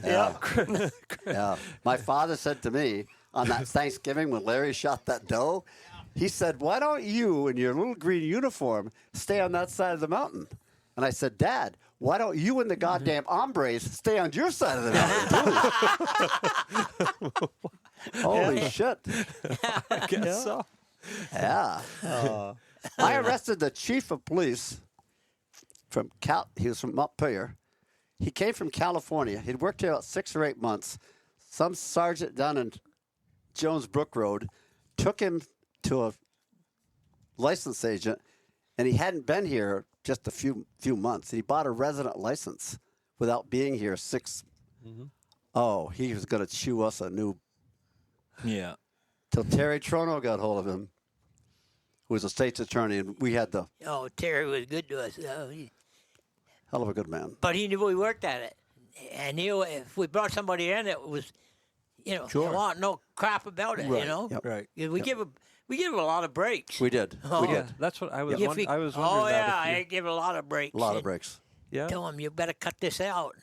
Yeah. Yeah. My father said to me on that Thanksgiving when Larry shot that doe, he said, why don't you in your little green uniform stay on that side of the mountain? And I said, Dad, why don't you and the goddamn hombres stay on your side of the mountain, too? Holy shit. I guess so. Yeah. I arrested the chief of police from he was from Montpelier. He came from California. He'd worked here about 6 or 8 months. Some sergeant down in Jones Brook Road took him to a license agent, and he hadn't been here just a few months. He bought a resident license without being here 6. Mm-hmm. Oh, he was going to chew us a new. Yeah. Till Terry Trono got hold of him, who was a state's attorney, and we had the Oh, Terry was good to us. hell of a good man. But he knew we worked at it. And he, if we brought somebody in, it was, you know, Sure. there wasn't no crap about it, Right. you know? Yep. Right. Yeah, we give a lot of breaks. We did. Oh. We Yeah, did. that's what I was. If we- I was wondering oh, yeah, that. I give a lot of breaks. A lot of And breaks. Yeah. Tell them, you better cut this out.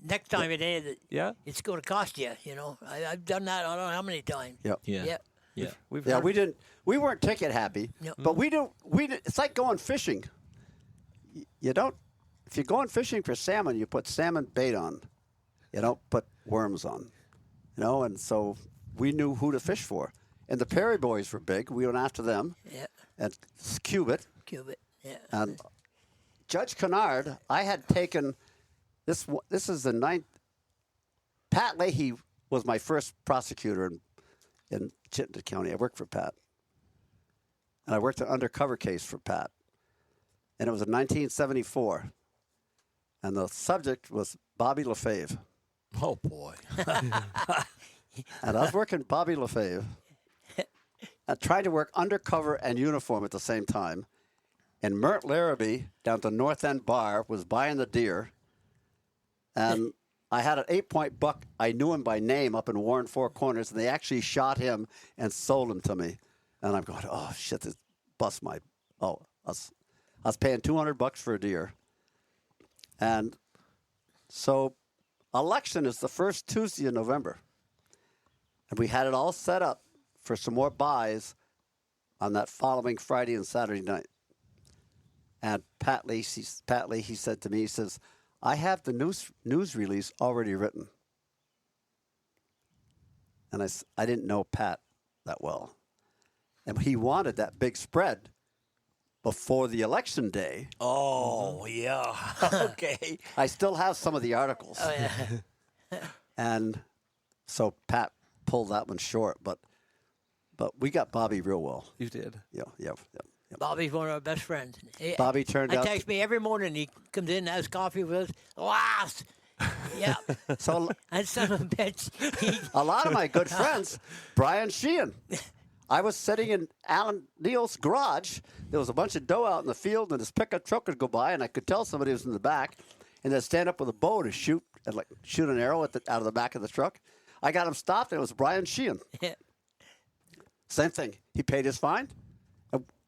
Next time it is, Yeah. it's going to cost you, you know? I've done that I don't know how many times. Yep. Yeah. Yeah. Yeah. We've Yeah, heard- we weren't ticket happy, Yep. but we don't. It's like going fishing. You don't. If you're going fishing for salmon, you put salmon bait on. You don't put worms on. You know, and so we knew who to fish for. And the Perry boys were big. We went after them. Yeah. And Cubit. Cubit. Yeah. And Judge Kennard, I had taken this. This is the 9th. Pat Leahy was my first prosecutor in Chittenden County. I worked for Pat. And I worked an undercover case for Pat. And it was in 1974. And the subject was Bobby LaFave. Oh, boy. And I was working Bobby LaFave. And tried to work undercover and uniform at the same time. And Mert Larrabee down at the North End Bar was buying the deer. And I had an 8-point buck. I knew him by name up in Warren Four Corners, and they actually shot him and sold him to me. And I'm going, oh, shit, this bust my... Oh, I was paying $200 for a deer. And so election is the first Tuesday in November. And we had it all set up for some more buys on that following Friday and Saturday night. And Pat Lee, he said to me, he says, I have the news release already written. And I didn't know Pat that well. And he wanted that big spread before the election day. Oh, yeah. Okay. I still have some of the articles. Oh, yeah. And so Pat pulled that one short, but we got Bobby real well. You did. Yeah. Bobby's one of our best friends. Bobby turned He out... texts me every morning. He comes in and has coffee with us. Last. Yeah. So And son of a bitch. a lot of my good friends, Brian Sheehan. I was sitting in Alan Neal's garage. There was a bunch of doe out in the field, and this pickup truck would go by, and I could tell somebody was in the back, and they'd stand up with a bow to shoot an arrow out of the back of the truck. I got him stopped, and it was Brian Sheehan. Yeah. Same thing. He paid his fine.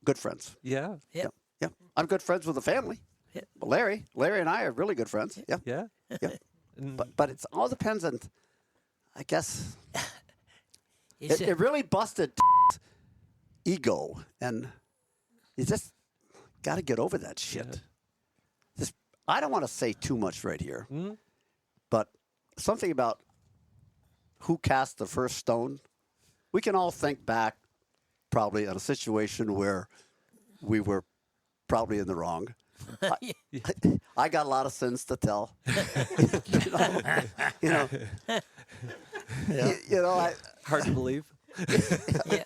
Good friends. Yeah. Yeah. Yeah. I'm good friends with the family. Yeah. Larry and I are really good friends. Yeah. Yeah. Yeah. But it all depends on, I guess, it really busted ego, and you just got to get over that shit. Yeah. I don't want to say too much right here, but something about who cast the first stone. We can all think back probably on a situation where we were probably in the wrong. I got a lot of sins to tell. Hard to believe. Yeah.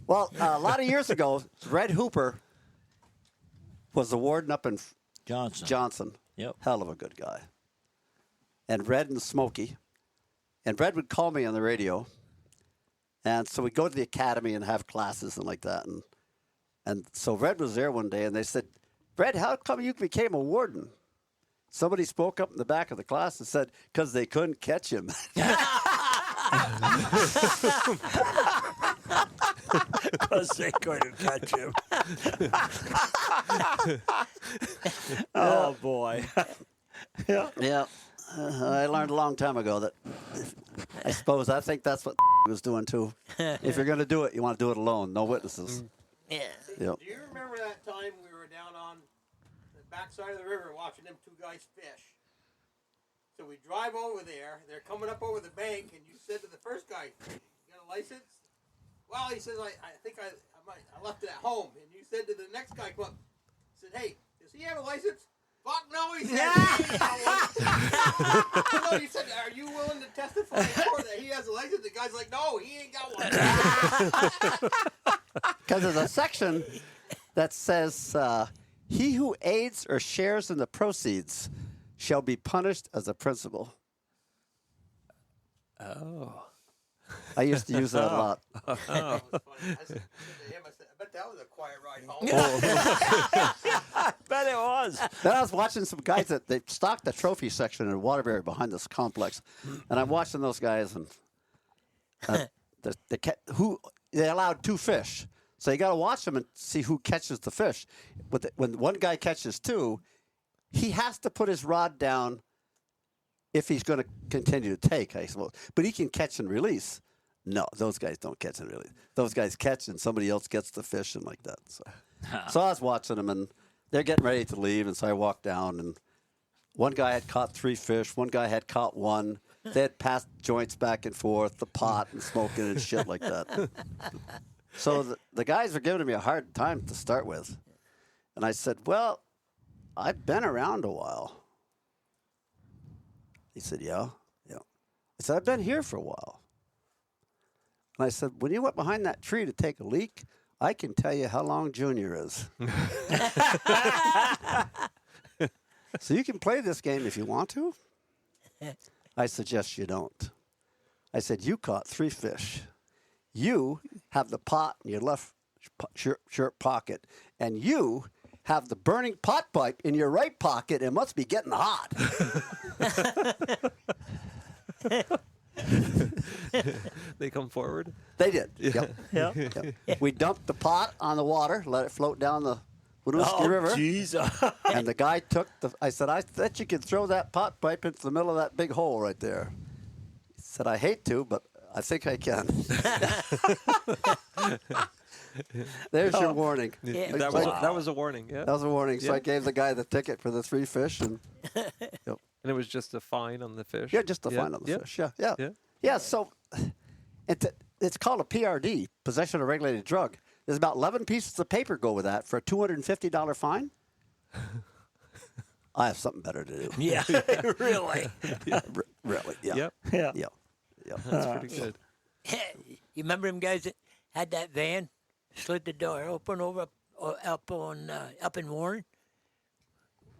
Well, a lot of years ago, Red Hooper was the warden up in Johnson. Yep. Hell of a good guy. And Red and Smokey. And Red would call me on the radio. And so we'd go to the academy and have classes and like that. And so Red was there one day, and they said, Red, how come you became a warden? Somebody spoke up in the back of the class and said, because they couldn't catch him. Because they couldn't catch him. Oh, boy. Yeah. I learned a long time ago that I think that's what he was doing too. If you're going to do it, you want to do it alone, no witnesses. Yeah. Yep. Do you remember that time we were down on the backside of the river watching them two guys fish? So we drive over there. They're coming up over the bank, and you said to the first guy, "You got a license?" Well, he says, "I think I left it at home." And you said to the next guy, "Come up." Said, "Hey, does he have a license?" Fuck no, he said. No, you said, "Are you willing to testify in court that he has a license?" The guy's like, "No, he ain't got one." Because there's a section that says, he who aids or shares in the proceeds shall be punished as a principal. Oh. I used to use that a lot. That was funny. I said to him, I bet that was a quiet ride home. Bet it was. Then I was watching some guys that they stocked the trophy section in Waterbury behind this complex, and I'm watching those guys, and they allowed 2 fish, so you got to watch them and see who catches the fish. But when one guy catches 2, he has to put his rod down if he's going to continue to take, I suppose. But he can catch and release. No, those guys don't catch and release. Those guys catch and somebody else gets the fish and like that. So I was watching them, and they're getting ready to leave, and so I walked down, and one guy had caught 3 fish. One guy had caught 1. They had passed joints back and forth, the pot and smoking and shit like that. So the guys were giving me a hard time to start with. And I said, well, I've been around a while. He said, yeah. I said, I've been here for a while. And I said, when you went behind that tree to take a leak, I can tell you how long Junior is. So you can play this game if you want to. I suggest you don't. I said, you caught 3 fish. You have the pot in your left shirt pocket, and you have the burning pot pipe in your right pocket. It must be getting hot. They come forward? They did. Yeah. Yep. We dumped the pot on the water, let it float down the Winooski River. Jeez. And the guy took I said, I bet you can throw that pot pipe into the middle of that big hole right there. He said, I hate to, but I think I can. There's your warning. Yeah. That was a warning, yeah. That was a warning. So Yeah. I gave the guy the ticket for the 3 fish. And And it was just a fine on the fish? yeah, just to find on the fish. Yeah. Yeah, so it's called a PRD, possession of regulated drug. There's about 11 pieces of paper go with that for a $250 fine. I have something better to do. Yeah, really. Really, yeah. Yep. Yeah. Yeah. Yeah. That's pretty good. You remember them guys that had that van, slid the door open over up in Warden?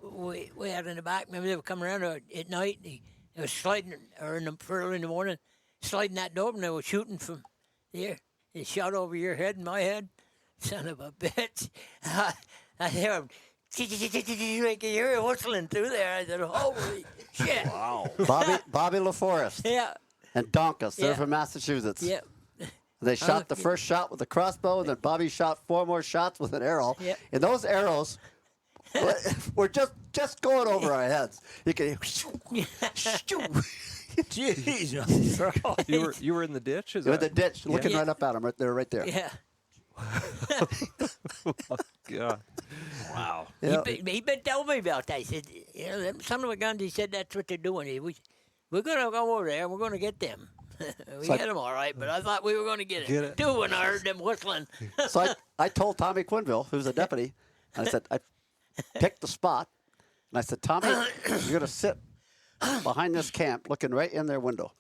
We had in the back. Remember they were coming around at night. They was sliding, or early in the morning, sliding that door open. They were shooting from there. They shot over your head and my head. Son of a bitch! I hear them. You hear it whistling through there. I said, "Holy shit!" Wow. Bobby LaForest Yeah. and Donkus, they're Yeah. from Massachusetts. Yeah. They shot the yeah. first shot with a crossbow, and then Bobby shot 4 more shots with an arrow. Yeah. And those arrows were just going over our heads. You can Jeez. You were in the ditch? Is with the that? ditch, looking Yeah. right up at them. Right there. Yeah. Yeah. Wow. Yeah. He been telling me about that. He said, you know, them son of a guns, he said that's what they're doing. We're going to go over there and we're going to get them. We So I- get them all right, but I thought we were going to get Get it. too when I heard them whistling. So I told Tommy Quinville, who's a deputy, and I said, I picked the spot, and I said, Tommy, you're going to sit behind this camp looking right in their window,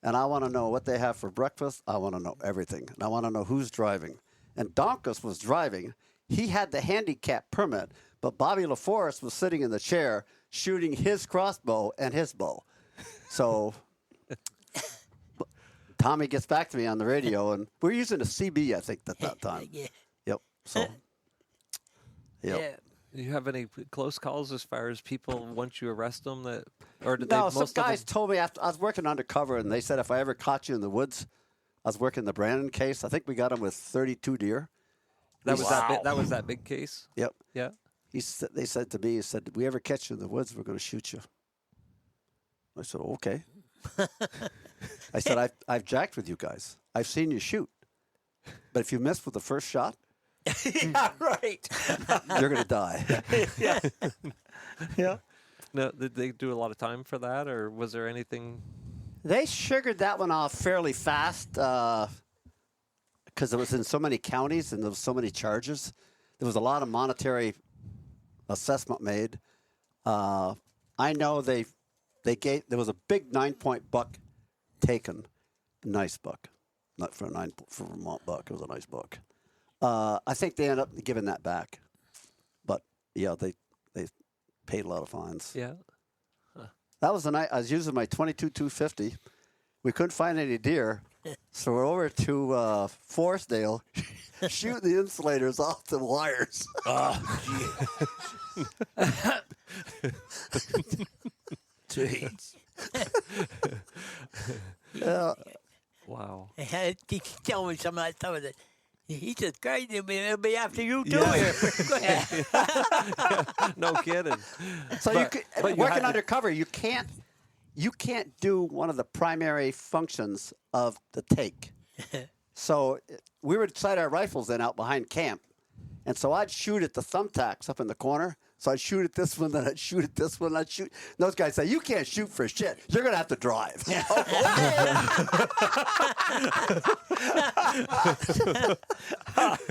and I want to know what they have for breakfast. I want to know everything, and I want to know who's driving. And Donkus was driving. He had the handicap permit, but Bobby LaForest was sitting in the chair shooting his crossbow and his bow. So Tommy gets back to me on the radio, and we're using a CB, I think, at that time. Yeah. Yep. So, yep. Yeah. Do you have any close calls as far as people, once you arrest them, or did No, they, some most of guys them, told me after I was working undercover, and they said if I ever caught you in the woods, I was working the Brandon case. I think we got him with 32 deer. that was that big case? Yep. Yeah. They said to me, if we ever catch you in the woods, we're going to shoot you. I said, okay. I said, I've jacked with you guys. I've seen you shoot. But if you miss with the first shot, Yeah, right. you're going to die. Yeah. Yeah. No, did they do a lot of time for that, or was there anything? They sugared that one off fairly fast because it was in so many counties and there was so many charges. There was a lot of monetary assessment made. I know there was a big 9-point buck taken, nice buck, not for for Vermont buck. It was a nice buck. I think they ended up giving that back, but yeah, they paid a lot of fines. Yeah. That was the night I was using my 22-250. We couldn't find any deer, so we're over to Forestdale, shooting the insulators off the wires. Jeez. Yeah. Wow. He told me some of that stuff. That he says, crazy, it'll be after you too. Yeah. No kidding. So But you working had to- undercover, you can't do one of the primary functions of the take. So we would sight our rifles in out behind camp, and so I'd shoot at the thumbtacks up in the corner. So I'd shoot at this one, then I'd shoot at this one, I'd shoot. And those guys say, you can't shoot for shit. You're going to have to drive.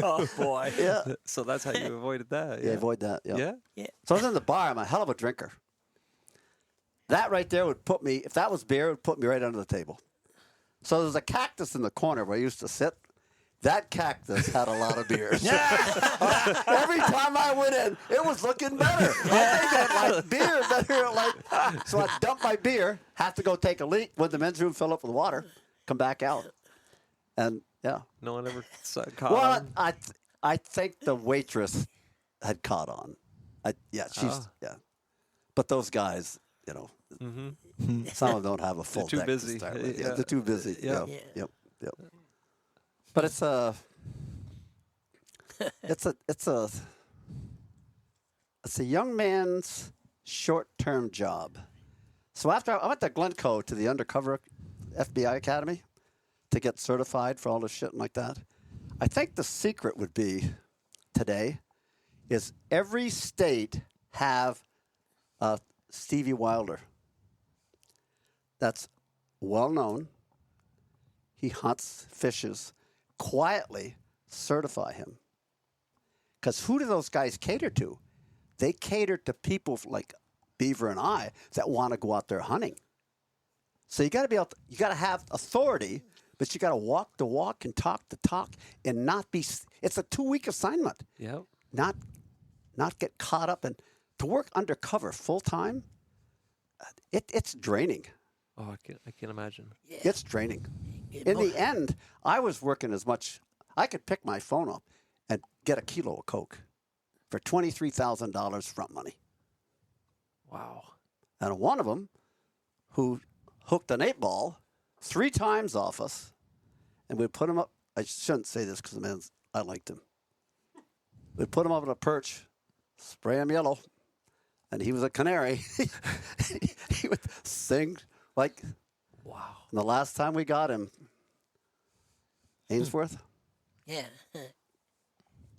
Oh, boy. Yeah. So that's how you avoided that. Yeah, avoid that. Yeah. Yeah. So I was in the bar. I'm a hell of a drinker. That right there would put me, if that was beer, it would put me right under the table. So there's a cactus in the corner where I used to sit. That cactus had a lot of beers. Every time I went in, it was looking better. I think I'd like beer better. So I'd dump my beer, have to go take a leak, went to the men's room, fill up with water, come back out. And, yeah. No one ever caught Well, on? I think the waitress had caught on. Yeah. But those guys, you know, some of them don't have a full They're too deck busy. to start with. Yeah. They're too busy. Yeah. Yep. But it's a young man's short-term job. So after I went to Glencoe to the Undercover FBI Academy to get certified for all this shit and like that, I think the secret would be today is every state have a Stevie Wilder that's well known. He hunts, fishes. Quietly certify him. Because who do those guys cater to? They cater to people like Beaver and I that want to go out there hunting. So you got to be able to, you got to have authority, but you got to walk the walk and talk the talk and not be. It's a 2-week assignment. Yep. Not get caught up and to work undercover full time. It's draining. Oh, I can't imagine. Yeah. It's draining. In the end, I was working as much. I could pick my phone up and get a kilo of Coke for $23,000 front money. Wow. And one of them, who hooked an 8-ball 3 times off us, and we'd put him up. I shouldn't say this because I liked him. We'd put him up on a perch, spray him yellow, and he was a canary. He would sing like. Wow. And the last time we got him, Ainsworth. Yeah.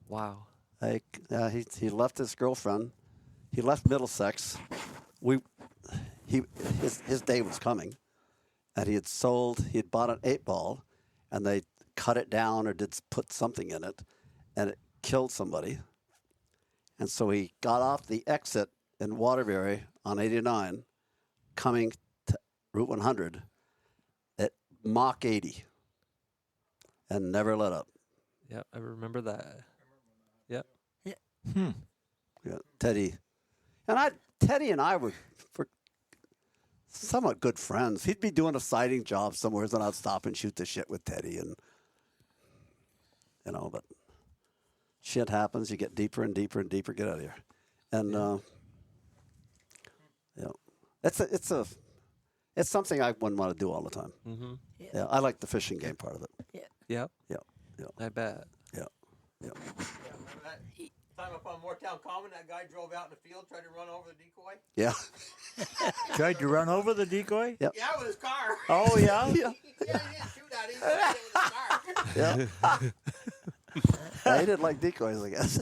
Wow. He left his girlfriend. He left Middlesex. His day was coming, and he had bought an 8-ball, and they cut it down or did put something in it, and it killed somebody. And so he got off the exit in Waterbury on 89, coming to Route 100 at Mach 80, and never let up. Yep, I remember that. Yep. Yeah, Teddy and I were somewhat good friends. He'd be doing a sighting job somewhere, and I'd stop and shoot the shit with Teddy, and but shit happens. You get deeper and deeper and deeper. Get out of here, and it's something I wouldn't want to do all the time. Mm-hmm. Yeah, I like the fishing game part of it. Yep. Yeah. I bet. Yeah. Remember that time up on Moortown Common, that guy drove out in the field, tried to run over the decoy? Yeah. Tried to run over the decoy? Yep. Yeah, with his car. Oh, yeah? Yeah. Yeah, he didn't shoot at him. He did it with his car. Yeah. Yeah, he didn't like decoys, I guess.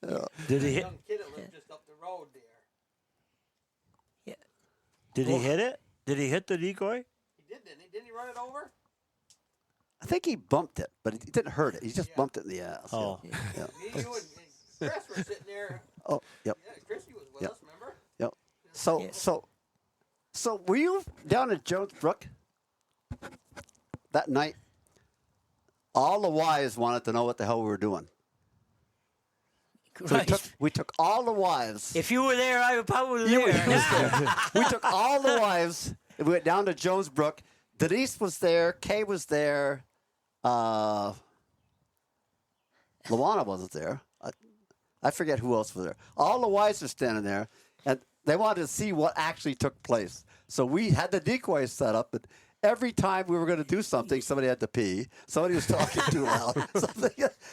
Yeah. Did he A hit? young kid that lived just up the road there. Did he hit it? Did he hit the decoy? He did, didn't he? Didn't he run it over? I think he bumped it, but he didn't hurt it. He just bumped it in the ass. Oh. Yeah. Me, you, and Chris were sitting there. Oh, yep. Yeah, Chrissy was with Yep. us, remember? Yep. So were you down at Jones Brook that night? All the wives wanted to know what the hell we were doing. So we took all the wives. If you were there, I would probably You were there. We took all the wives and we went down to Jones Brook. Denise was there. Kay was there. Luana wasn't there. I forget who else was there. All the wives were standing there, and they wanted to see what actually took place. So we had the decoys set up, but every time we were going to do something, somebody had to pee. Somebody was talking too loud.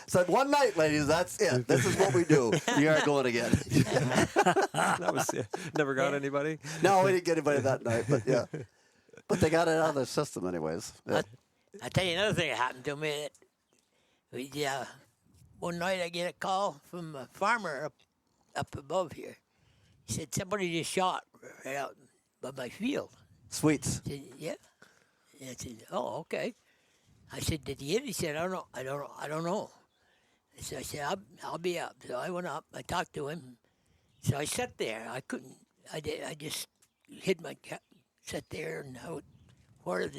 Said, one night, ladies, that's it. This is what we do. You aren't going again. That was never got anybody. No, we didn't get anybody that night, but yeah. But they got it out of their system anyways. Yeah. I'll tell you another thing that happened to me. One night I get a call from a farmer up above here. He said, somebody just shot right out by my field. Sweets. I said, yeah. And I said, oh, okay. I said, did he hit it? He said, I don't know. So I said, I'll be up. So I went up. I talked to him. So I sat there. I couldn't. I just hid my sat there and where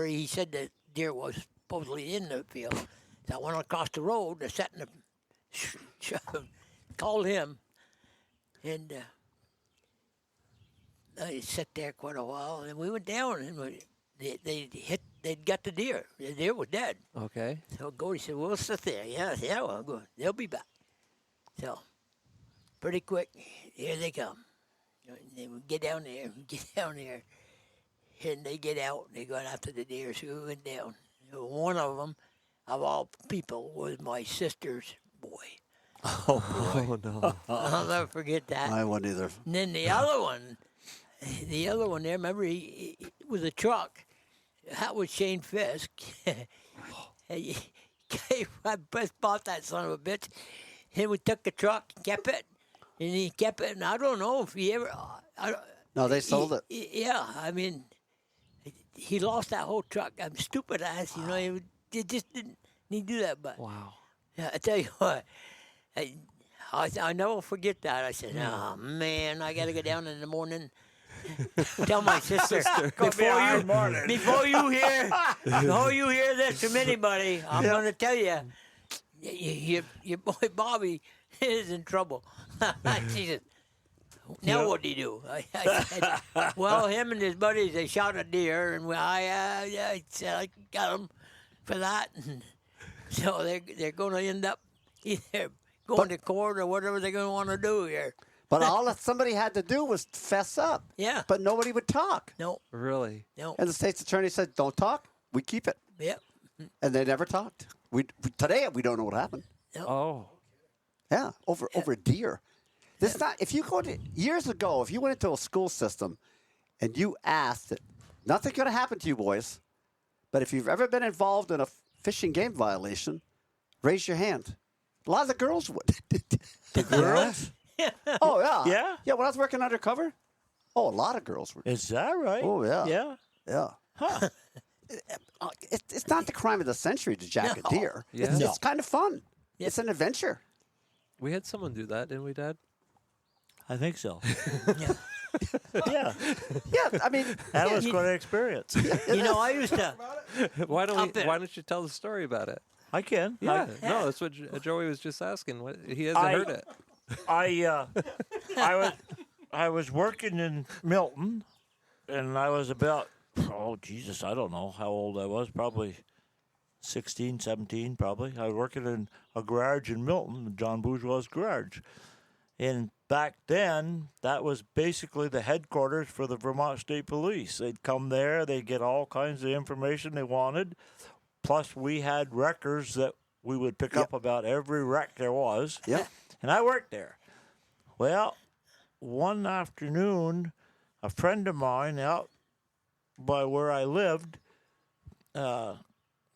he said the deer was supposedly in the field. So I went across the road. I sat in the called him, and I sat there quite a while. And we went down, and they'd got the deer. The deer was dead. Okay. So Gordy said, "We'll sit there." Yeah, well, good. They'll be back. So pretty quick, here they come. They would get down there, and they get out, and they go after the deer, so we went down. One of them, of all people, was my sister's boy. Oh no. I'll never forget that. I wouldn't either. And then the other one there, remember, he was a truck. That was Shane Fisk. I bought that son of a bitch. And we took the truck, kept it, and he kept it. And I don't know if he ever. No, they sold it. Yeah, I mean, he lost that whole truck. I'm stupid ass, you know. He just didn't need to do that. But Wow. yeah, I tell you what, I never forget that. I said, "Oh man, I got to go down in the morning." Tell my sister before you hear this from anybody, I'm going to tell you, your boy Bobby is in trouble. She said, "Now what do you do?" I said, "Well, him and his buddies, they shot a deer, and I said I got them for that, and so they're going to end up either going to court or whatever they're going to want to do here." But all that somebody had to do was fess up. Yeah. But nobody would talk. No, Really? no. And the state's attorney said, "Don't talk. We keep it." Yep. And they never talked. Today we don't know what happened. Oh. Yeah, over a deer. This not if you go to years ago, if you went into a school system and you asked it, nothing could have happened to you boys. But if you've ever been involved in a fishing game violation, raise your hand. A lot of the girls would. The girls? Oh yeah. Yeah? Yeah, when I was working undercover, a lot of girls were. Is that right? Oh yeah. Yeah. Yeah. Huh. It's not the crime of the century to jack a deer. Yeah. It's kind of fun. It's an adventure. We had someone do that, didn't we, Dad? I think so. Yeah. Yeah. Yeah, I mean, That was quite an experience. You know, I used to. Why Up there. don't you tell the story about it? I can. Yeah. No, that's what Joey was just asking. He hasn't heard it. I was working in Milton, and I was about, I don't know how old I was, probably 16, 17, probably. I was working in a garage in Milton, John Bourgeois' garage. And back then, that was basically the headquarters for the Vermont State Police. They'd come there, they'd get all kinds of information they wanted. Plus, we had records that we would pick up about every wreck there was. Yep. And I worked there. Well, one afternoon, a friend of mine out by where I lived,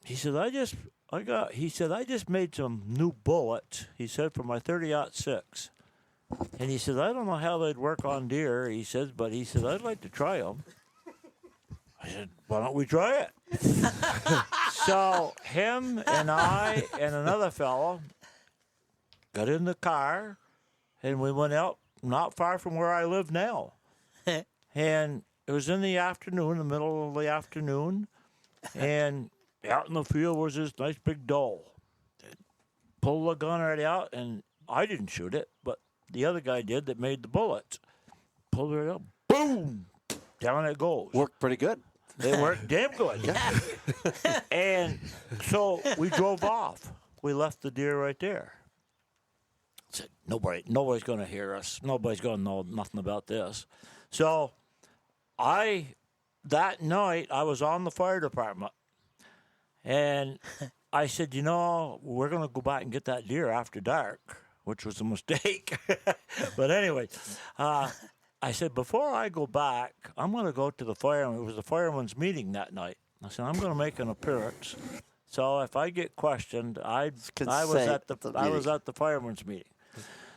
he said, I just made some new bullets, he said, for my 30-06. And he said, I don't know how they'd work on deer, he says, but he said, I'd like to try them. I said, why don't we try it? So him and I and another fellow got in the car, and we went out not far from where I live now. And it was in the afternoon, the middle of the afternoon, and out in the field was this nice big doe. Pulled the gun right out, and I didn't shoot it, but the other guy did that made the bullets. Pulled it out, boom, down it goes. Worked pretty good. They worked damn good. And so we drove off. We left the deer right there. Said, nobody's going to hear us. Nobody's going to know nothing about this. So that night, I was on the fire department. And I said, we're going to go back and get that deer after dark, which was a mistake. But anyway, I said, before I go back, I'm going to go to the fireman. It was the fireman's meeting that night. I said, I'm going to make an appearance. So if I get questioned, I was at the fireman's meeting.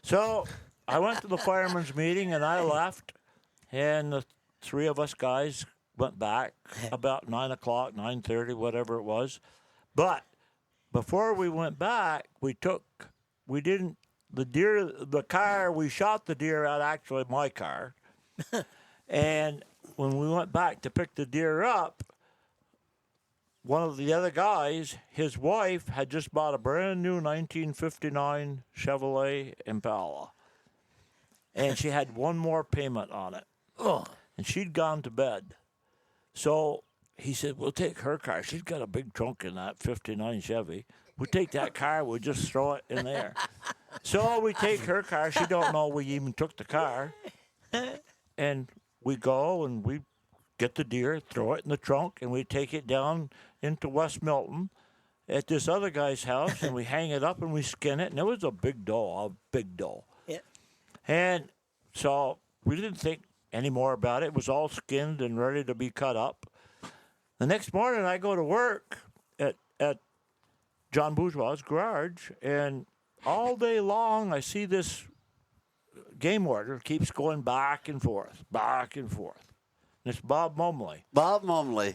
So I went to the fireman's meeting, and I left, and the three of us guys went back about 9 o'clock, 9:30, whatever it was. But before we went back, we shot the deer out, actually my car, And when we went back to pick the deer up, one of the other guys, his wife, had just bought a brand new 1959 Chevrolet Impala. And she had one more payment on it. Oh. And she'd gone to bed. So he said, we'll take her car. She's got a big trunk in that 59 Chevy. We'll take that car. We'll just throw it in there. So we take her car. She don't know we even took the car. And we go and we get the deer, throw it in the trunk, and we take it down into West Milton at this other guy's house, and we hang it up and we skin it. And it was a big doe. Yeah. And so we didn't think any more about it. It was all skinned and ready to be cut up. The next morning, I go to work at John Bourgeois' garage, and all day long, I see this game warden keeps going back and forth. And it's Bob Mumley. Bob Mumley.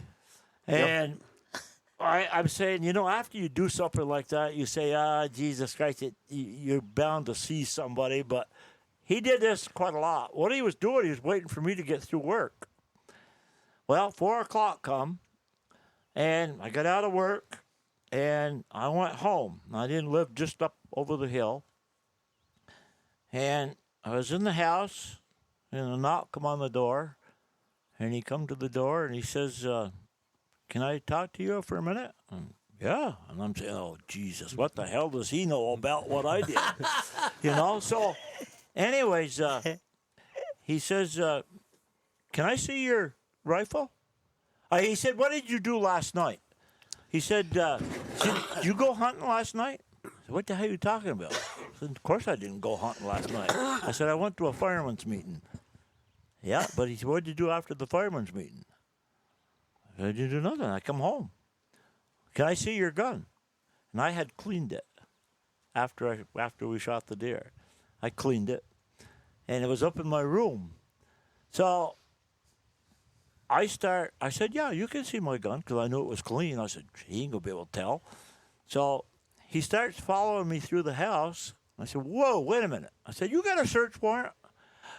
And I'm saying, after you do something like that, you say, Jesus Christ, you're bound to see somebody. But he did this quite a lot. What he was doing, he was waiting for me to get through work. Well, 4 o'clock come, and I got out of work, and I went home. I didn't live just up over the hill. And I was in the house, and a knock come on the door, and he come to the door, and he says, can I talk to you for a minute? And, yeah. And I'm saying, oh, Jesus, what the hell does he know about what I did? So anyways, he says, can I see your rifle? He said, what did you do last night? He said, did you go hunting last night? I said, what the hell are you talking about? I said, of course I didn't go hunting last night. I said, I went to a fireman's meeting. Yeah, but he said, what did you do after the fireman's meeting? I said, I didn't do nothing. I come home. Can I see your gun? And I had cleaned it after we shot the deer. I cleaned it, and it was up in my room. So I said, yeah, you can see my gun, because I knew it was clean. I said, he ain't going to be able to tell. So he starts following me through the house. I said, whoa, wait a minute. I said, you got a search warrant?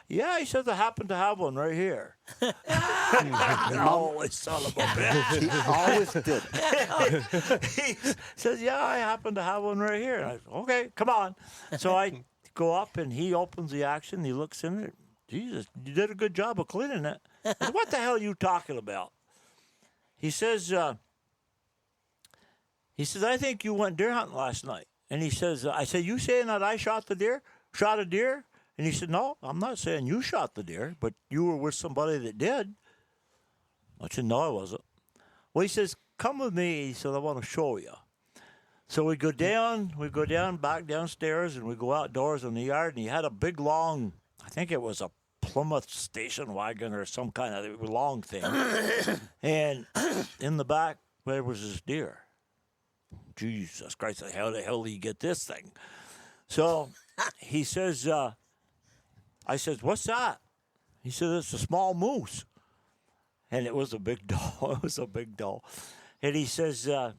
Yeah, he says, I happen to have one right here. Always son of a bitch. He always did. He says, yeah, I happen to have one right here. And I said, okay, come on. So I go up, and he opens the action. He looks in it. Jesus, you did a good job of cleaning it. I said, what the hell are you talking about? He says, I think you went deer hunting last night. And he says, I said, you saying that I shot a deer? And he said, no, I'm not saying you shot the deer, but you were with somebody that did. I said, no, I wasn't. Well, he says, come with me. He said, I want to show you. So we go down, back downstairs, and we go outdoors in the yard, and he had a big, long, I think it was a Plymouth station wagon or some kind of long thing. And in the back, there was this deer. Jesus Christ, how the hell do you get this thing? So he says, I says, what's that? He said, it's a small moose. And it was a big doe. And he says, I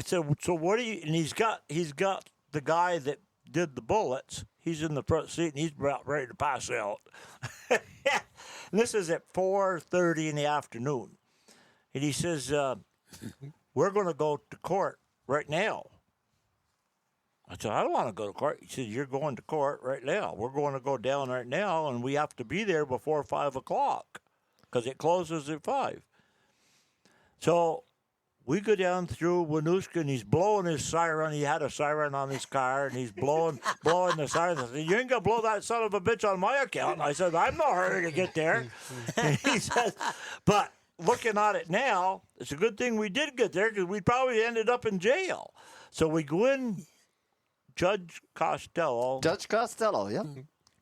said, so what do you, and he's got the guy that did the bullets. He's in the front seat, and he's about ready to pass out. And this is at 4:30 in the afternoon. And he says, we're going to go to court right now. I said, I don't want to go to court. He said, you're going to court right now. We're going to go down right now, and we have to be there before 5 o'clock because it closes at 5. So we go down through Winooska, and he's blowing his siren. He had a siren on his car, and he's blowing the siren. I said, you ain't going to blow that son of a bitch on my account. And I said, I'm not hurry to get there. And he says, but looking at it now, it's a good thing we did get there because we probably ended up in jail. So we go in. Judge Costello, yeah.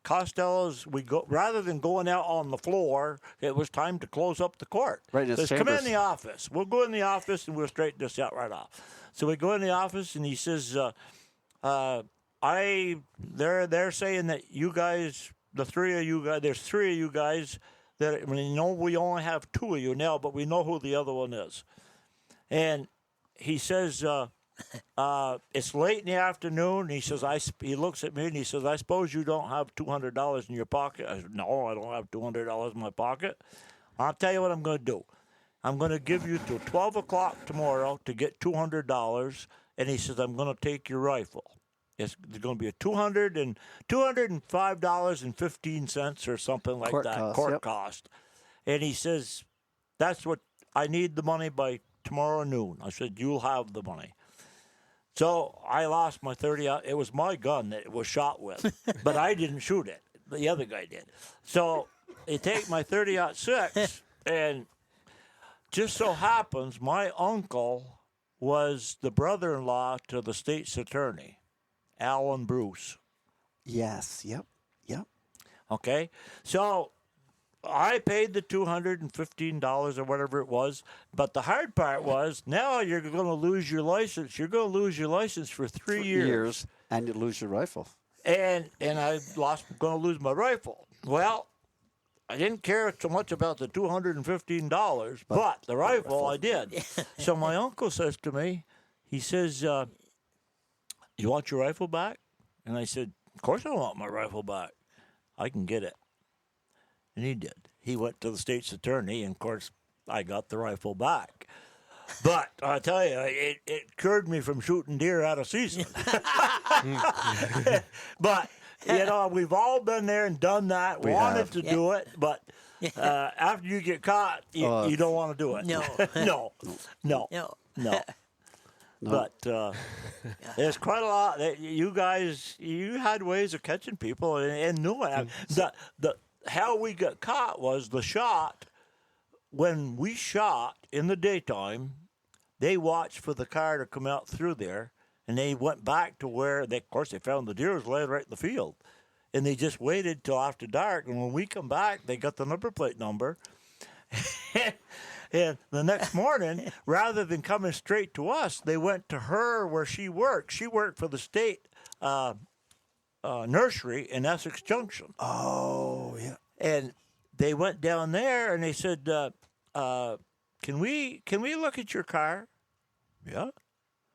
Costello's, we go rather than going out on the floor, it was time to close up the court. Right, says, come in the office. We'll go in the office and we'll straighten this out right off. So we go in the office and he says, they're saying that you guys, the three of you guys, there's 3 of you guys that we only have 2 of you now, but we know who the other one is. And he says, It's late in the afternoon. He says, he looks at me and he says, I suppose you don't have $200 in your pocket. I said, no, I don't have $200 in my pocket. I'll tell you what I'm going to do. I'm going to give you till 12 o'clock tomorrow to get $200. And he says, I'm going to take your rifle. It's going to be a $205.15 or something like that. Court cost. And he says, that's what I need the money by tomorrow noon. I said, you'll have the money. So I lost my 30. It was my gun that it was shot with, but I didn't shoot it. The other guy did. So they take my 30-06, and just so happens my uncle was the brother-in-law to the state's attorney, Alan Bruce. Yes. Yep. Okay, so I paid the $215 or whatever it was, but the hard part was now you're going to lose your license. You're going to lose your license for 3 years. And you lose your rifle. And I going to lose my rifle. Well, I didn't care so much about the $215, but the rifle I did. So my uncle says to me, he says, you want your rifle back? And I said, of course I want my rifle back. I can get it. And he did. He went to the state's attorney, and of course, I got the rifle back. But I tell you, it cured me from shooting deer out of season. But, we've all been there and done that, wanted to do it, but after you get caught, you don't want to do it. No. But there's quite a lot. You guys, you had ways of catching people and knew it. How we got caught was the shot. When we shot in the daytime, they watched for the car to come out through there, and they went back to where, of course, they found the deer was laying right in the field. And they just waited till after dark, and when we come back, they got the number plate number. And the next morning, rather than coming straight to us, they went to her where she worked. She worked for the state nursery in Essex Junction. Oh, yeah. And they went down there and they said, can we look at your car? Yeah.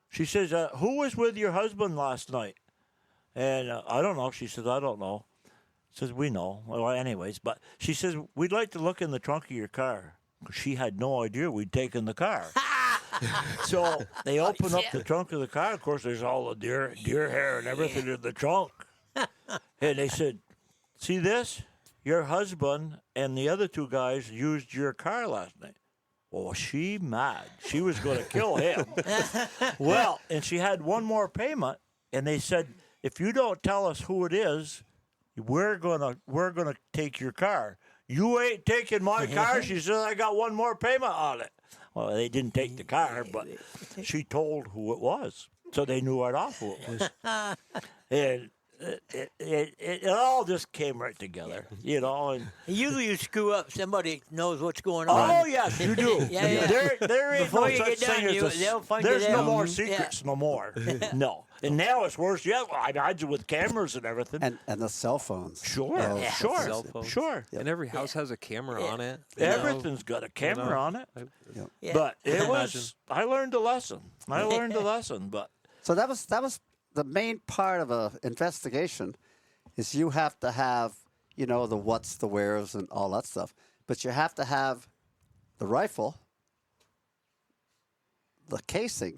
She says, who was with your husband last night? And I don't know. She says, I don't know. Says, we know. Well, anyways, but she says, we'd like to look in the trunk of your car. She had no idea we'd taken the car. So they open up the trunk of the car. Of course, there's all the deer hair and everything in the trunk. And they said, see this? Your husband and the other two guys used your car last night. Well, she mad. She was going to kill him. Well, and she had one more payment, and they said, if you don't tell us who it is, we're gonna take your car. You ain't taking my car. She says, I got one more payment on it. Well, they didn't take the car, but she told who it was. So they knew right off who it was. And it all just came right together, And Usually you screw up, somebody knows what's going on. oh yes, you do. Yeah. There ain't Before no you such get down, thing as they'll find there's it no out. more secrets, no more. No, and now it's worse. Yeah, I imagine with cameras and everything. And the cell phones. Sure, Yeah. sure, Cell phones. sure. And every house has a camera on it. Everything's got a camera on it. Yeah. But it was. I learned a lesson. But So that was the main part of a investigation. Is you have to have, the what's, the where's, and all that stuff. But you have to have the rifle, the casing,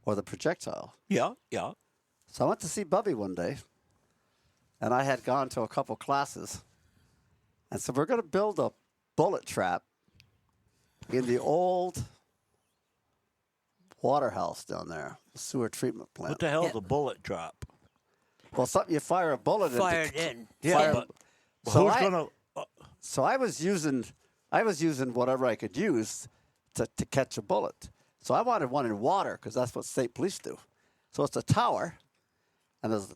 or the projectile. yeah. So I went to see Bubby one day, and I had gone to a couple classes. And so we're going to build a bullet trap in the old water house down there, the sewer treatment plant. What the hell's a bullet trap? Well, something you fire a bullet Fired into. in. Yeah, but who's gonna? So I was using whatever I could use to catch a bullet. So I wanted one in water because that's what state police do. So it's a tower, and there's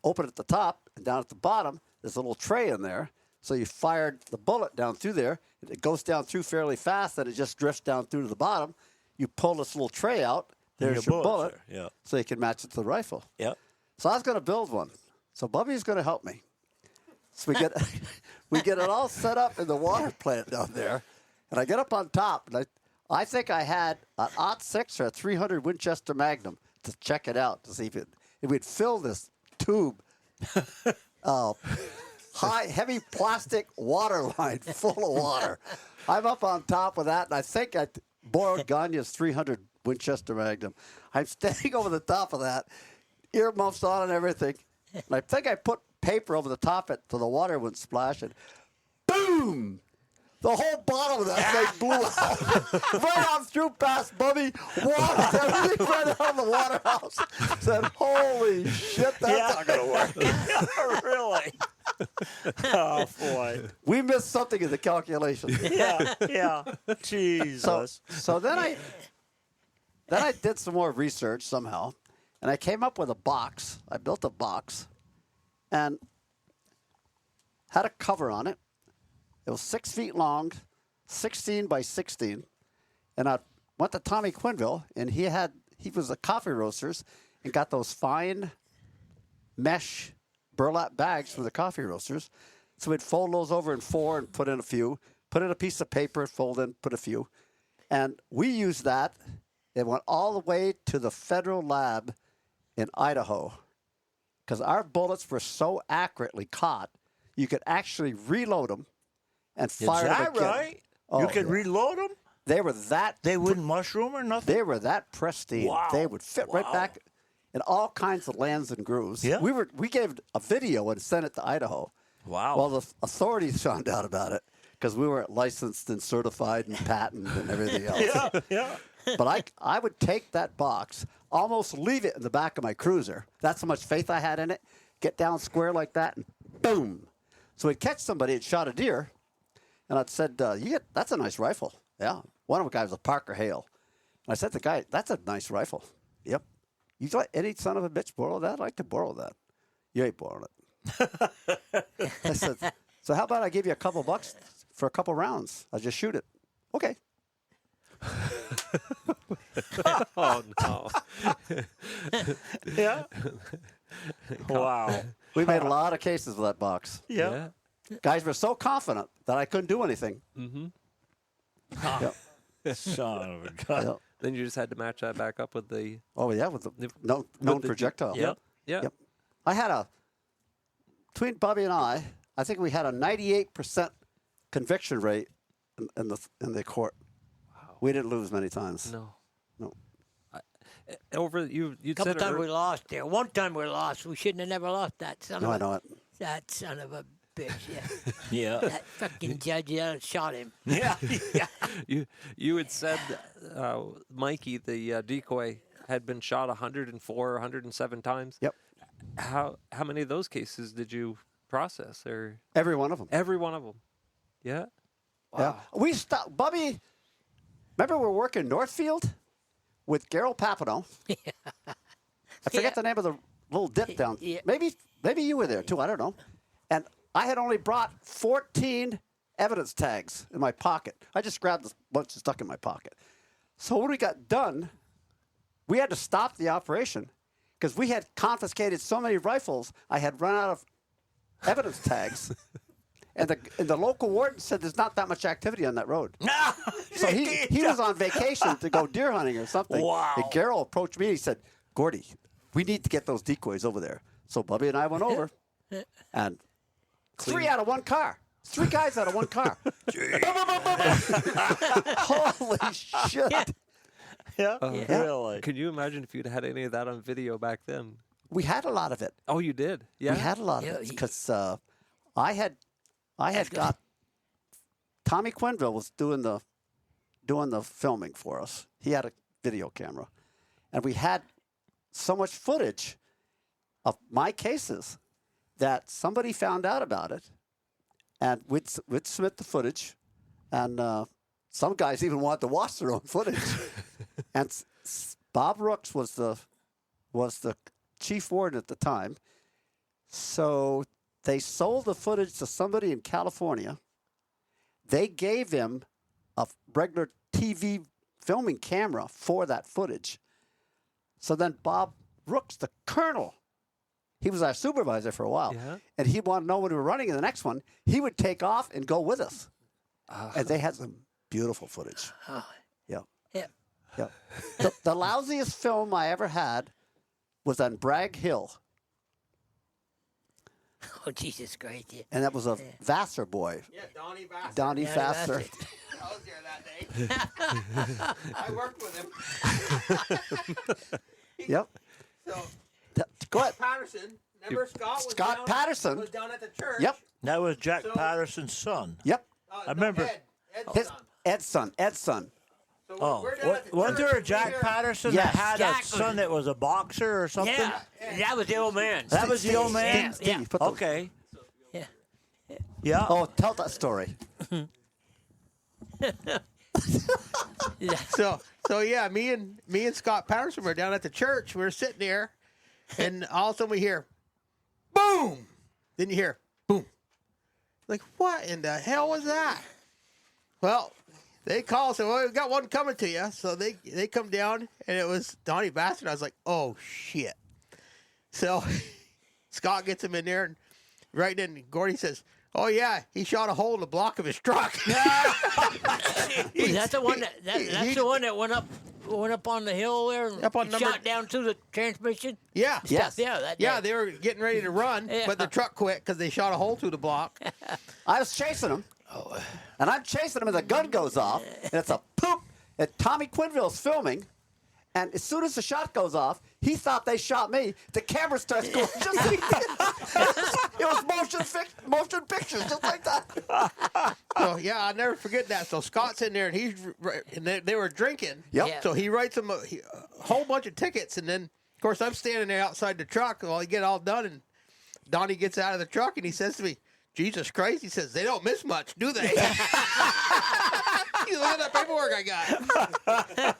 open at the top and down at the bottom. There's a little tray in there. So you fired the bullet down through there. And it goes down through fairly fast, and it just drifts down through to the bottom. You pull this little tray out. There's your bullet. Yeah. So you can match it to the rifle. Yeah. So I was going to build one. So Bubby's going to help me. So we get it all set up in the water plant down there, and I get up on top, and I think I had an .06 or a 300 Winchester Magnum to check it out to see if we'd fill this tube, heavy plastic water line full of water. I'm up on top of that, and I think I borrowed Gagne's 300 Winchester Magnum. I'm standing over the top of that, earmuffs on and everything. And I think I put paper over the top of it so the water wouldn't splash, and boom! The whole bottom of that thing blew out. Right on through past Bubby. Water, everything right out of the water house. Said, holy shit, that's not going to work. Really? Oh, boy. We missed something in the calculation. Yeah. Jesus. So then I did some more research somehow, and I came up with a box. I built a box and had a cover on it. It was 6 feet long, 16 by 16. And I went to Tommy Quinville, and he was a coffee roasters and got those fine mesh burlap bags from the coffee roasters. So we'd fold those over in 4 and put in a few, put in a piece of paper, fold in, put a few. And we used that. It went all the way to the federal lab in Idaho because our bullets were so accurately caught, you could actually reload them and fire them again. Is that right? Oh, You could yeah. reload them? They were that. They wouldn't mushroom or nothing? They were that pristine. Wow. They would fit right back in all kinds of lands and grooves. Yeah. We gave a video and sent it to Idaho. Wow. Well, the authorities found out about it because we weren't licensed and certified and patented and everything else. Yeah. But I would take that box, almost leave it in the back of my cruiser. That's how much faith I had in it. Get down square like that, and boom. So we'd catch somebody that shot a deer, and I'd said, that's a nice rifle. Yeah. One of the guys was a Parker Hale. And I said to the guy, that's a nice rifle. Yep. You let any son of a bitch borrow that? I'd like to borrow that. You ain't borrowing it. I said, so how about I give you a couple bucks for a couple rounds? I'll just shoot it. Okay. Oh, no. Yeah. Wow. We made a lot of cases with that box. Yeah. Guys were so confident that I couldn't do anything. Mm-hmm. Yep. Son of a gun. Yep. Then you just had to match that back up with the... Oh, yeah, with the known projectile. Yep. Yep. Yep. I had between Bubby and I think we had a 98% conviction rate in the court. Wow. We didn't lose many times. No. A You couple said times we lost there. One time we lost. We shouldn't have never lost that son No, I of know it. that son of a bitch. Yeah. Yeah. That fucking judge shot him. Yeah. You had said Mikey, the decoy, had been shot 104, 107 times. Yep. How many of those cases did you process? Or Every one of them. every one of them? Yeah. Yeah. We stopped. Bubby, remember we were working Northfield with Gerald Papineau? I forget the name of the little dip down. Yeah. Maybe you were there too. I don't know. And I had only brought 14 evidence tags in my pocket. I just grabbed a bunch and stuck in my pocket. So when we got done, we had to stop the operation because we had confiscated so many rifles. I had run out of evidence tags. And the local warden said there's not that much activity on that road. So he was on vacation to go deer hunting or something. Wow. And Gerald approached me. He said, Gordy, we need to get those decoys over there. So Bubby and I went over. And 3 out of 1 car. 3 guys out of 1 car. Holy shit. Yeah. Yeah. Really. Can you imagine if you'd had any of that on video back then? We had a lot of it. Oh, you did? Yeah. We had a lot of it because I had got Tommy Quinville was doing the filming for us. He had a video camera, and we had so much footage of my cases that somebody found out about it, and we'd submit the footage, and some guys even wanted to watch their own footage. And Bob Rooks was the chief warden at the time, so they sold the footage to somebody in California. They gave him a regular TV filming camera for that footage. So then Bob Rooks, the colonel, he was our supervisor for a while, and he wanted to know when we were running in the next one. He would take off and go with us. And they had some beautiful footage. Yeah. Yeah. Yeah. The lousiest film I ever had was on Bragg Hill, Oh, Jesus Christ. Yeah. and that was a Vassar boy, Yeah, Donnie Bassett. Donnie Yeah, Vassar. Vassar. I was there that day. I worked with him. Yep. So Go ahead. Patterson, remember Scott? Was Scott down, Patterson. was down at the church. Yep. That was Jack So- Patterson's son. Yep. I remember. Ed's His son. Ed's son. So Oh, we're down at the was there a church, Jack we're- Patterson Yes. that had Jack a was- son that was a boxer or something? Yeah, that was the old man. That was the old man? Yeah. Steve, put the- Okay. Yeah. Yeah. Oh, tell that story. So yeah, me and Scott Patterson were down at the church. We were sitting there, and all of a sudden we hear, boom. Then you hear, boom. Like, what in the hell was that? Well, they call and said, well, we've got one coming to you. So they come down, and it was Donnie Bassett. I was like, oh shit. So Scott gets him in there, and right then Gordy says, oh yeah, he shot a hole in the block of his truck. That's the one that's the one that went up on the hill there and Up on number- shot down through the transmission. Yeah. Yes. Yeah, that Yeah, they were getting ready to run, Yeah. but the truck quit because they shot a hole through the block. I was chasing him, and I'm chasing him, and the gun goes off, and it's a poop. And Tommy Quinville's filming, and as soon as the shot goes off, he thought they shot me. The camera starts going just like that. It was motion pictures, just like that. So yeah, I'll never forget that. So Scott's in there, and they were drinking. Yep. Yeah. So he writes them a whole bunch of tickets, and then of course I'm standing there outside the truck while he get all done, and Donnie gets out of the truck and he says to me, "Jesus Christ!" He says, "They don't miss much, do they?" Look at that paperwork I got.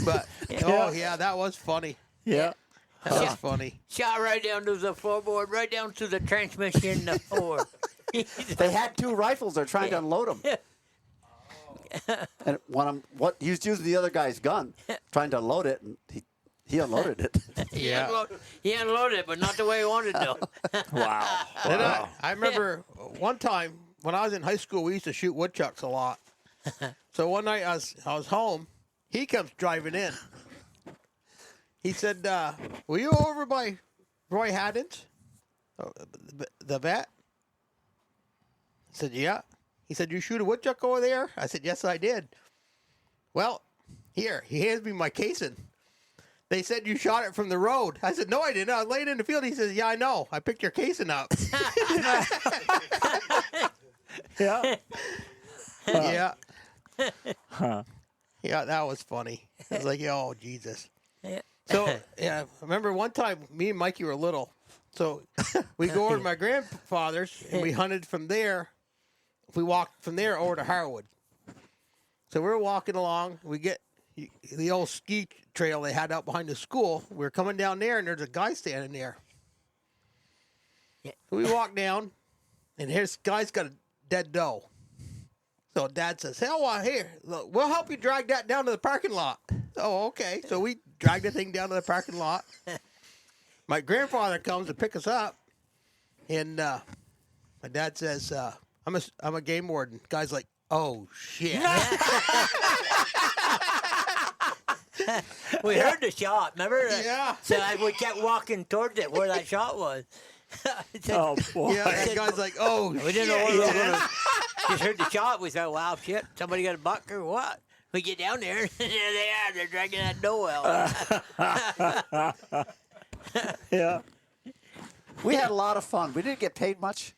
But oh yeah, that was funny. Yeah. That was funny. Shot right down to the floorboard, right down to the transmission floor. They had two rifles. They're trying to unload them. And he was using the other guy's gun, trying to unload it, and he unloaded it. He unloaded it, but not the way he wanted to. Wow. Then I remember one time when I was in high school, we used to shoot woodchucks a lot. So one night I was home. He comes driving in. He said, "Were you over by Roy Haddon's, the vet?" I said, "Yeah." He said, "You shoot a woodchuck over there?" I said, "Yes, I did." Well, here, he hands me my casing. They said you shot it from the road. I said, "No, I didn't. I was laying in the field." He says, "Yeah, I know. I picked your casing up." Yeah. Yeah. Huh. Yeah, that was funny. I was like, oh, Jesus. Yeah. So, yeah, I remember one time me and Mikey were little. So we go over to my grandfather's and we hunted from there. We walked from there over to Harwood. So we're walking along. We get the old ski trail they had out behind the school. We're coming down there and there's a guy standing there. Yeah. We walk down and this guy's got a dead doe. So Dad says, "Hell, here, look, we'll help you drag that down to the parking lot." Oh, okay. So we drag the thing down to the parking lot. My grandfather comes to pick us up, and my dad says, I'm a game warden." Guy's like, "Oh, shit." We heard the shot, remember? Yeah. So we kept walking towards it where that shot was. Oh, boy. Yeah, and the guy's like, "Oh, We shit." didn't know what we were going to. Just heard the shot. We thought, wow, shit, somebody got a buck or what? We get down there, and there they are. They're dragging that doe out. Yeah. We had a lot of fun. We didn't get paid much.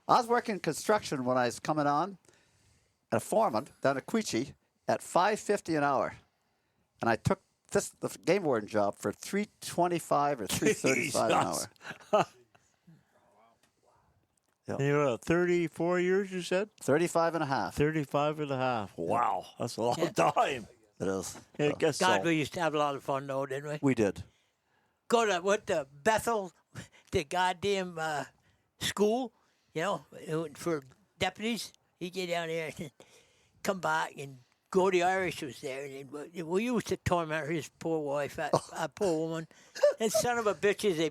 I was working construction when I was coming on at a foreman down at Queechee at $5.50 an hour, and I took the game warden job for $3.25 or $3.35 an hour. And you were 34 years, you said? 35 and a half. 35 and a half. Wow. That's a long time. It is. I guess God, so. we used to have a lot of fun, though, didn't we? We did. Go to the Bethel, the goddamn school, you know, for deputies. You get down there and come back, and Gordy Irish was there. And we used to torment his poor wife, that poor woman. And son of a bitches, they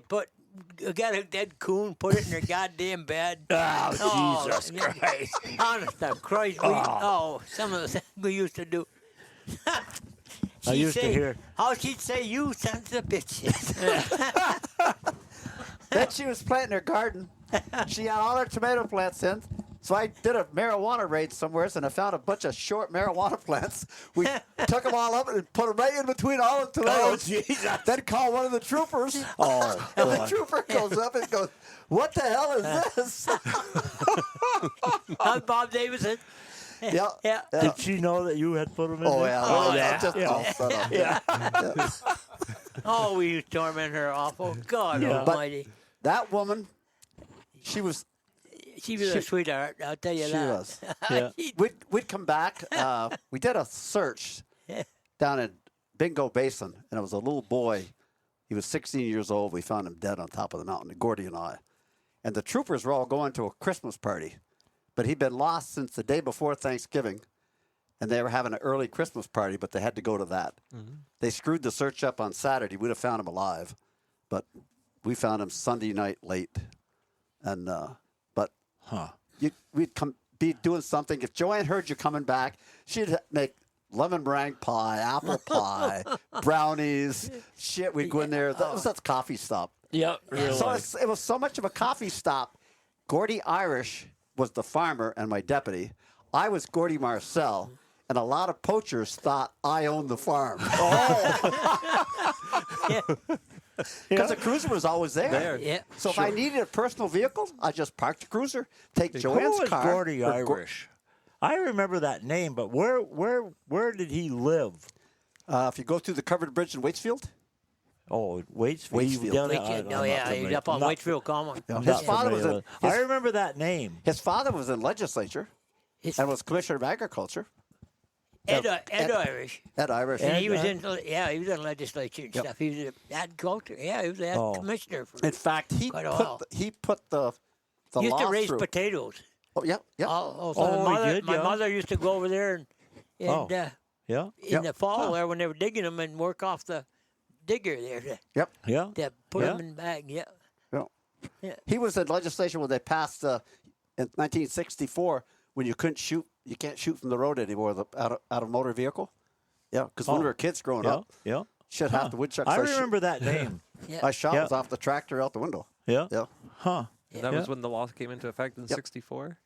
got a dead coon, put it in their goddamn bed. Oh, Jesus Christ. Honest to Christ, some of the things we used to do. I used to hear. How she'd say, "You sons of bitches." Then she was planting her garden. She had all her tomato plants in. So I did a marijuana raid somewhere, and I found a bunch of short marijuana plants. We took them all up and put them right in between all the tomatoes. Then called one of the troopers. Oh, and the trooper goes up and goes, "What the hell is this?" I'm Bob Davidson. Yeah. Yeah. Did she know that you had put them in Oh, there? yeah. Oh, yeah. yeah. Just all set up. Yeah. Oh, we used to torment her awful. God Yeah. Almighty. That woman, she was. She was a sweetheart. I'll tell you She that. was. Yeah. We'd come back. We did a search down in Bingo Basin, and it was a little boy. He was 16 years old. We found him dead on top of the mountain, Gordy and I. And the troopers were all going to a Christmas party, but he'd been lost since the day before Thanksgiving, and they were having an early Christmas party, but they had to go to that. Mm-hmm. They screwed the search up on Saturday. We'd have found him alive, but we found him Sunday night late, and we'd be doing something. If Joanne heard you coming back, she'd make lemon meringue pie, apple pie, brownies. Shit, we'd go in there. That was that coffee stop. Yep. Really. So it was so much of a coffee stop. Gordy Irish was the farmer and my deputy. I was Gordy Marcel, and a lot of poachers thought I owned the farm. Because the cruiser was always there. Yeah. So if I needed a personal vehicle, I just parked the cruiser, take Joanne's Who was car. Gordy Irish? I remember that name, but where did he live? If you go through the covered bridge in Waitsfield, Oh, Waitsfield. Waitsfield. Down there? Waitsfield. I'm No, not yeah, he's familiar. up on Not- Waitsfield Common. his father was familiar in, with- I remember that name. his father was in legislature His- and was commissioner of agriculture. Ed Irish. Ed Irish. And he was Ed- in, he was in legislature and stuff. He was an agriculture. Yeah, he was an Oh. commissioner for In fact, he quite a while. put the He used to law raise through. potatoes. Oh, yeah. Also, Oh, he did, my yeah. mother used to go over there and Oh. Yeah. in the fall there when they were digging them and work off the digger there Yeah. to put Yeah. them in the bag. Yeah. Yeah. He was in legislation when they passed in 1964 when you can't shoot from the road anymore out of motor vehicle. Yeah, because when we were kids growing Yeah. up, Yeah. shit have the woodchucks. I remember that name. Yeah. My shot Yeah. was off the tractor out the window. Yeah. Yeah, Huh. And that was when the law came into effect in Yep. '64.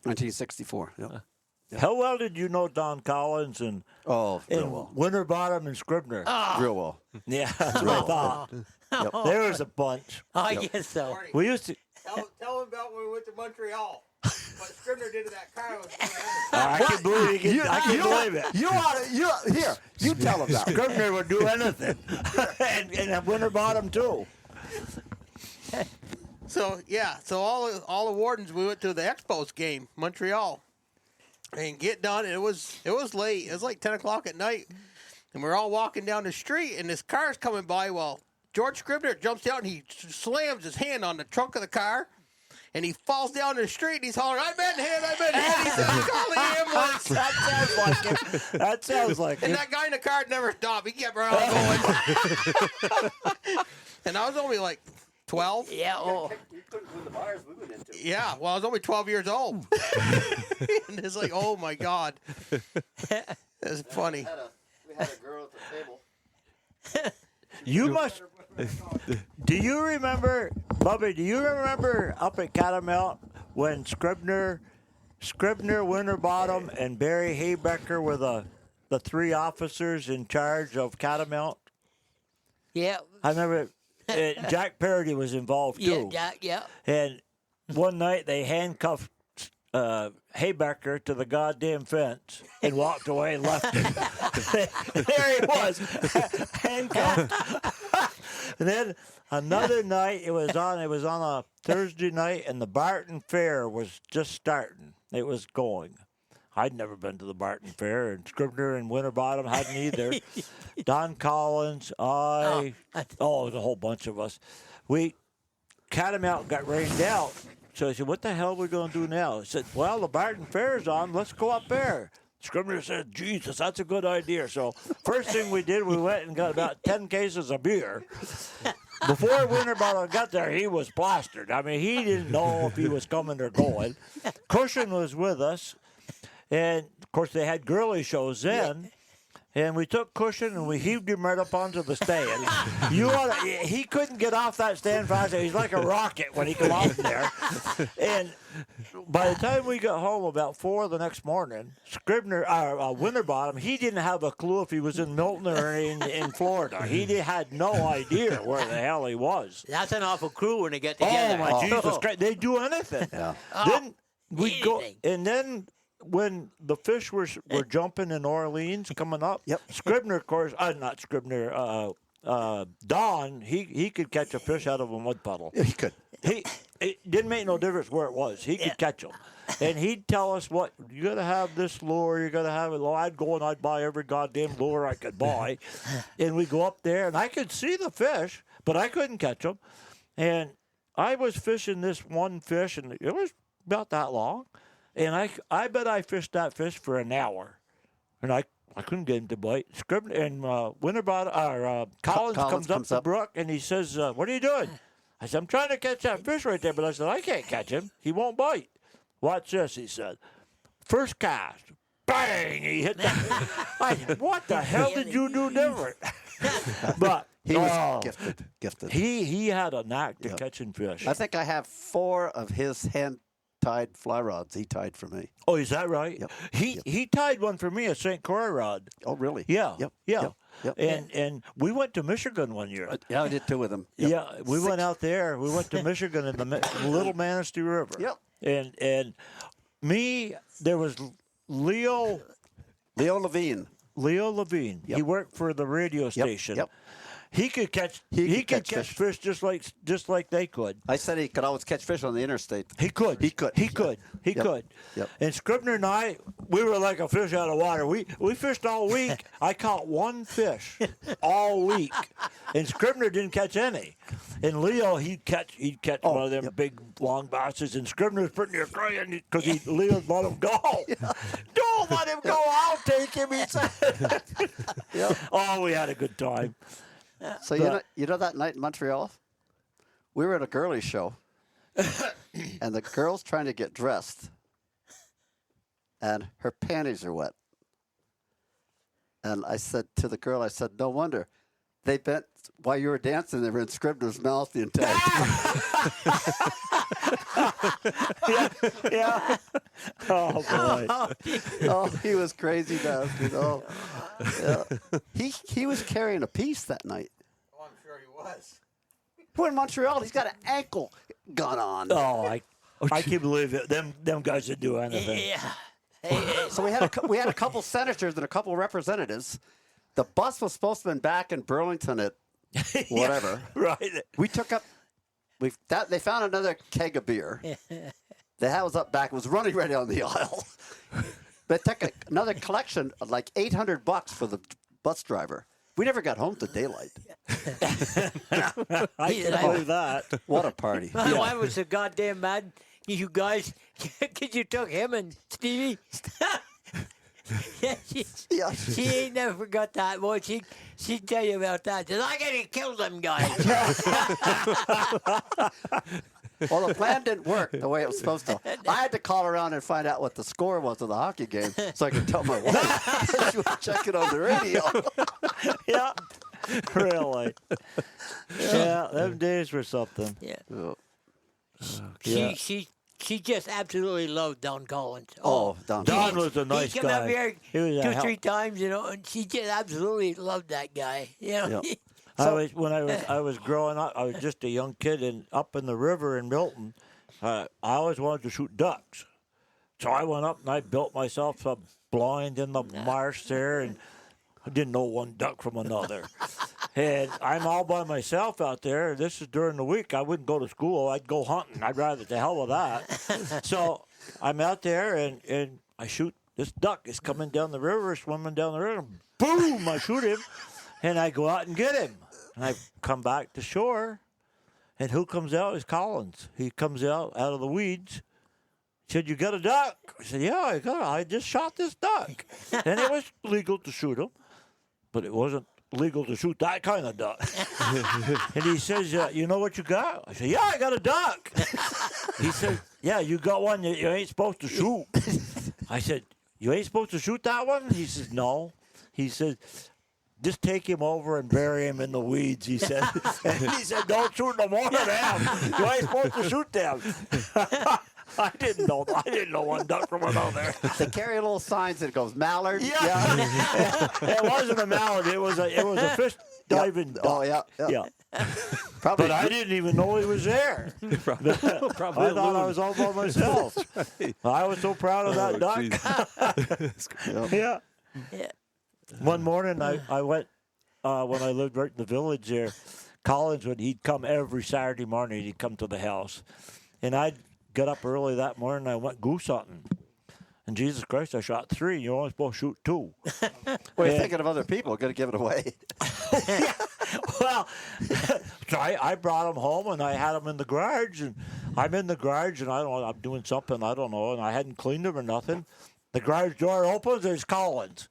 1964. Yeah. How well did you know Don Collins and Oh, real and well. Winterbottom and Scribner? Real well. Yeah, that's what I thought. There was a bunch. I guess so. Marty, We used to. tell him about when we went to Montreal. What Scribner did to that car was I can believe it. I can believe it. You tell him that. Scribner would do anything, and Winterbottom too. So all the wardens, we went to the Expos game, Montreal, and get done. And it was late. It was like 10 o'clock at night, and we're all walking down the street, and this car's coming by. Well, George Scribner jumps out and he slams his hand on the trunk of the car, and he falls down the street. And he's hollering, "I'm in hand! I'm in hand!" He said, "Call the ambulance." That sounds like it. That sounds like And it. that guy in the car never stopped. He kept right on going. And I was only like 12. Yeah. Oh. You couldn't win the bars we went into. Yeah, well, I was only 12 years old. And it's like, oh my God. That's funny. We had a girl at the table. You must. Do you remember, Bubby? Do you remember up at Catamount when Scribner, Winterbottom, and Barry Haybecker were the three officers in charge of Catamount? Yeah. I remember Jack Parody was involved too. Yeah. And one night they handcuffed Haybecker to the goddamn fence and walked away and left him. There he was, handcuffed. And then another night, it was on a Thursday night, and the Barton Fair was just starting. It was going. I'd never been to the Barton Fair, and Scribner and Winterbottom hadn't either. Don Collins, it was a whole bunch of us. Catamount got rained out. So I said, "What the hell are we going to do now?" I said, "Well, the Barton Fair's on. Let's go up there." Scribner said, "Jesus, that's a good idea." So first thing we did, we went and got about 10 cases of beer. Before Winterbottom got there, he was plastered. I mean, he didn't know if he was coming or going. Cushion was with us. And, of course, they had girly shows then. and we took cushion and we heaved him right up onto the stand. He couldn't get off that stand fast. He's like a rocket when he come out there. And by the time we got home about 4 the next morning, Scribner, Winterbottom, he didn't have a clue if he was in Milton or in Florida. He had no idea where the hell he was. That's an awful crew when they get together. Oh my Jesus Christ! They do anything. Yeah. Then we go, anything. and then when the fish were jumping in Orleans coming up, Scribner, of course, not Scribner, Don, he could catch a fish out of a mud puddle. Yeah, he could. It didn't make no difference where it was. He could catch them. And he'd tell us what, you got to have this lure, you got to have it. Well, I'd go and I'd buy every goddamn lure I could buy. And we go up there, and I could see the fish, but I couldn't catch them. And I was fishing this one fish, and it was about that long. And I bet I fished that fish for an hour. And I couldn't get him to bite. Scribner and Collins comes up the brook, and he says, what are you doing? I said, I'm trying to catch that fish right there. But I said, I can't catch him. He won't bite. Watch this, he said. First cast. Bang! He hit that. I said, what the hell did you do different? But He was gifted. he had a knack to catching fish. I think I have 4 of his hand-tied fly rods he tied for me. Oh, is that right? Yep. He tied one for me, a St. Croix rod. Oh, really? Yeah. Yep. And we went to Michigan one year. Yeah, I did 2 with him. Yep. Yeah, we went out there. We went to Michigan in the Little Manistee River. Yep. And me, there was Leo Levine. Levine. Yep. He worked for the radio station. Yep. He could catch fish just like they could. I said he could always catch fish on the interstate. He could. Yep. And Scribner and I, we were like a fish out of water. We fished all week. I caught 1 fish all week, and Scribner didn't catch any. And Leo, he'd catch one of them big long basses, and Scribner's pretty near crying because Leo let him go. Don't let him go. I'll take him. He said. Oh, we had a good time. So you know that night in Montreal, we were at a girly show, and the girl's trying to get dressed, and her panties are wet. And I said to the girl, no wonder. They bent while you were dancing. They were in Scribner's mouth the entire time. Yeah. Oh boy. Oh, he was crazy, bastard. Oh, yeah. He was carrying a piece that night. Oh, I'm sure he was. We're in Montreal. He's got an ankle gun on. Oh, I can't believe it. Them guys would do anything. Yeah. So we had a couple senators and a couple representatives. The bus was supposed to have been back in Burlington at whatever. Right. We took up. They found another keg of beer. The hat was up back. It was running right down the aisle. They took another collection of like $800 for the bus driver. We never got home to daylight. I can believe that. What a party! I was so goddamn mad. You guys, because you took him and Stevie. She ain't never forgot that. Boy, she'd tell you about that. Says, I gotta kill them guys. Well, the plan didn't work the way it was supposed to. I had to call around and find out what the score was of the hockey game so I could tell my wife. She was checking on the radio. Yeah, really. Yeah, them days were something. Yeah. Oh. She just absolutely loved Don Collins. Don was a nice he come guy. up here He was 2-3 times, and she just absolutely loved that guy. Yep. When I was growing up, I was just a young kid, and up in the river in Milton, I always wanted to shoot ducks. So I went up and I built myself a blind in the marsh there, and I didn't know one duck from another. And I'm all by myself out there. This is during the week. I wouldn't go to school. I'd go hunting. I'd rather the hell with that. So I'm out there, and I shoot. This duck is coming down the river, swimming down the river. Boom! I shoot him, and I go out and get him. And I come back to shore, and who comes out is Collins. He comes out of the weeds. He said, "You got a duck?" I said, "Yeah, I got it. I just shot this duck." And it was legal to shoot him, but it wasn't legal to shoot that kind of duck. And he says, "You know what you got?" I said, "Yeah, I got a duck." He said, "Yeah, you got one that you ain't supposed to shoot." I said, "You ain't supposed to shoot that one?" He says, "No." he said, just take him over and bury him in the weeds, he said. And he said, don't shoot no more of them. You ain't supposed to shoot them. I didn't know one duck from another. They carry little signs that goes mallard. Yeah. It wasn't a mallard. It was a fish diving duck. Oh, yeah. Probably. But I didn't even know he was there. Probably I thought I was all by myself. I was so proud of that duck. Yeah. One morning I went, when I lived right in the village there, Collins, he'd come every Saturday morning, he'd come to the house. And I'd get up early that morning, I went goose hunting. And Jesus Christ, I shot 3. You're only supposed to shoot 2. Well, you're thinking of other people, going to give it away. Yeah. Well, so I brought them home, and I had them in the garage. And I'm in the garage, and I'm doing something, I don't know, and I hadn't cleaned them or nothing. The garage door opens, there's Collins.